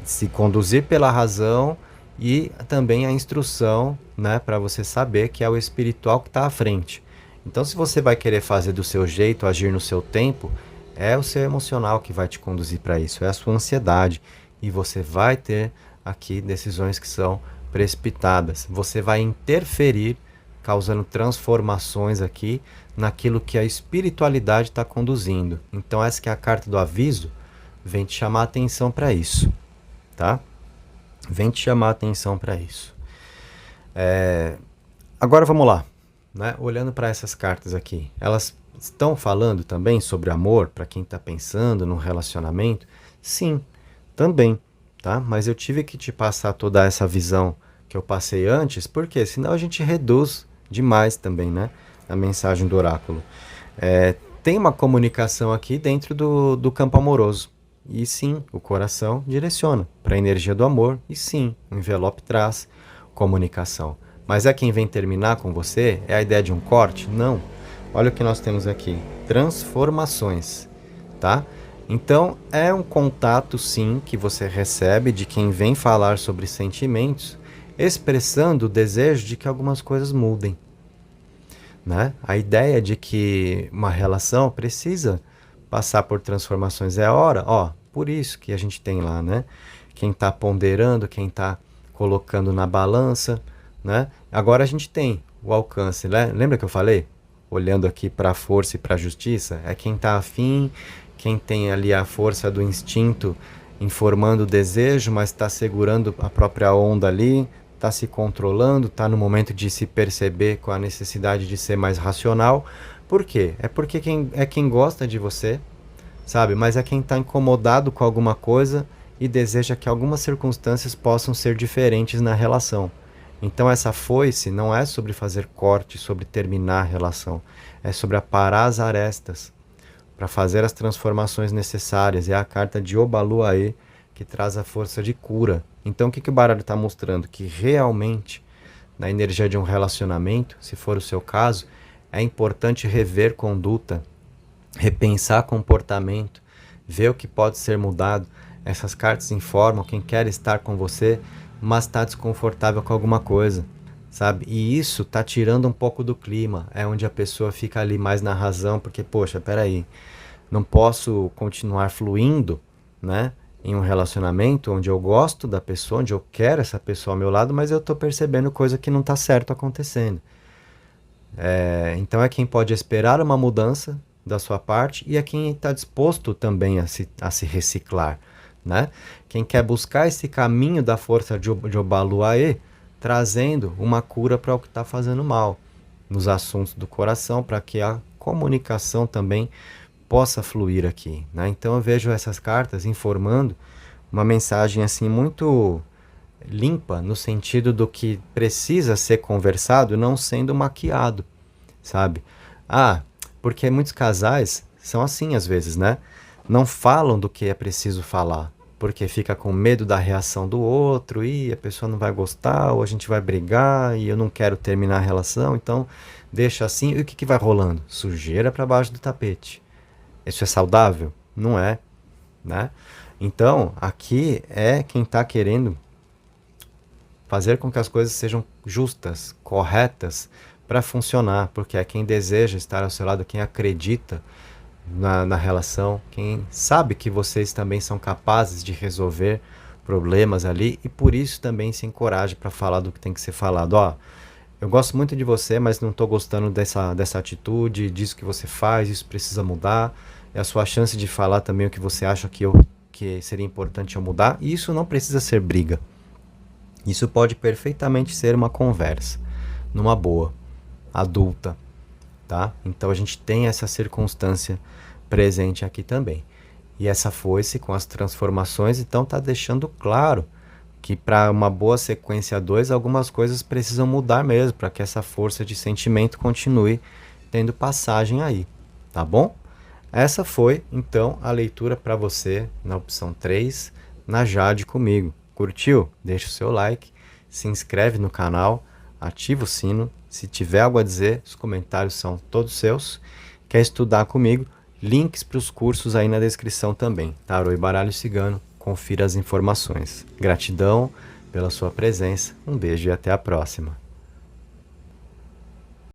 se conduzir pela razão e também a instrução, né, para você saber que é o espiritual que está à frente. Então, se você vai querer fazer do seu jeito, agir no seu tempo, é o seu emocional que vai te conduzir para isso, é a sua ansiedade. E você vai ter aqui decisões que são precipitadas. Você vai interferir, causando transformações aqui naquilo que a espiritualidade está conduzindo. Então, essa que é a carta do aviso, vem te chamar a atenção para isso, tá? Vem te chamar a atenção para isso. Agora vamos lá, né? Olhando para essas cartas aqui, elas estão falando também sobre amor para quem está pensando num relacionamento? Sim, também, tá? Mas eu tive que te passar toda essa visão que eu passei antes, porque senão a gente reduz demais também, né? A mensagem do oráculo. Tem uma comunicação aqui dentro do campo amoroso. E sim, o coração direciona para a energia do amor. E sim, o envelope traz comunicação. Mas é quem vem terminar com você? É a ideia de um corte? Não. Olha o que nós temos aqui. Transformações, tá? Então, é um contato, sim, que você recebe de quem vem falar sobre sentimentos, expressando o desejo de que algumas coisas mudem, né? A ideia de que uma relação precisa passar por transformações é a hora, ó, por isso que a gente tem lá, né? Quem está ponderando, quem está colocando na balança, né? Agora a gente tem o alcance, né? Lembra que eu falei? Olhando aqui para a força e para a justiça, é quem está afim, quem tem ali a força do instinto informando o desejo, mas está segurando a própria onda ali, está se controlando, está no momento de se perceber com a necessidade de ser mais racional. Por quê? É porque quem gosta de você, sabe? Mas é quem está incomodado com alguma coisa e deseja que algumas circunstâncias possam ser diferentes na relação. Então essa foice não é sobre fazer corte, sobre terminar a relação. É sobre aparar as arestas para fazer as transformações necessárias. É a carta de Obaluaê que traz a força de cura. Então o que o baralho está mostrando? Que realmente, na energia de um relacionamento, se for o seu caso, é importante rever conduta, repensar comportamento, ver o que pode ser mudado. Essas cartas informam quem quer estar com você, mas está desconfortável com alguma coisa, sabe? E isso tá tirando um pouco do clima. É onde a pessoa fica ali mais na razão, porque, poxa, peraí, não posso continuar fluindo, né? Em um relacionamento onde eu gosto da pessoa, onde eu quero essa pessoa ao meu lado, mas eu tô percebendo coisa que não tá certo acontecendo. Então é quem pode esperar uma mudança da sua parte e é quem está disposto também a se reciclar, né? Quem quer buscar esse caminho da força de Obaluaê, trazendo uma cura para o que está fazendo mal nos assuntos do coração, para que a comunicação também possa fluir aqui, né? Então eu vejo essas cartas informando uma mensagem assim muito limpa, no sentido do que precisa ser conversado, não sendo maquiado, sabe? Ah, porque muitos casais são assim às vezes, né? Não falam do que é preciso falar, porque fica com medo da reação do outro, e a pessoa não vai gostar, ou a gente vai brigar, e eu não quero terminar a relação, então deixa assim. E o que vai rolando? Sujeira para baixo do tapete. Isso é saudável? Não é, né? Então, aqui é quem está querendo fazer com que as coisas sejam justas, corretas, para funcionar, porque é quem deseja estar ao seu lado, quem acredita na relação, quem sabe que vocês também são capazes de resolver problemas ali e por isso também se encoraja para falar do que tem que ser falado. Ó, eu gosto muito de você, mas não estou gostando dessa atitude, disso que você faz, isso precisa mudar. É a sua chance de falar também o que você acha que seria importante eu mudar. E isso não precisa ser briga. Isso pode perfeitamente ser uma conversa, numa boa, adulta, tá? Então a gente tem essa circunstância presente aqui também. E essa foice com as transformações, então tá deixando claro que para uma boa sequência 2, algumas coisas precisam mudar mesmo, para que essa força de sentimento continue tendo passagem aí, tá bom? Essa foi, então, a leitura para você na opção 3, na Jade comigo. Curtiu? Deixa o seu like, se inscreve no canal, ativa o sino. Se tiver algo a dizer, os comentários são todos seus. Quer estudar comigo? Links para os cursos aí na descrição também. Tarô e Baralho Cigano. Confira as informações. Gratidão pela sua presença. Um beijo e até a próxima.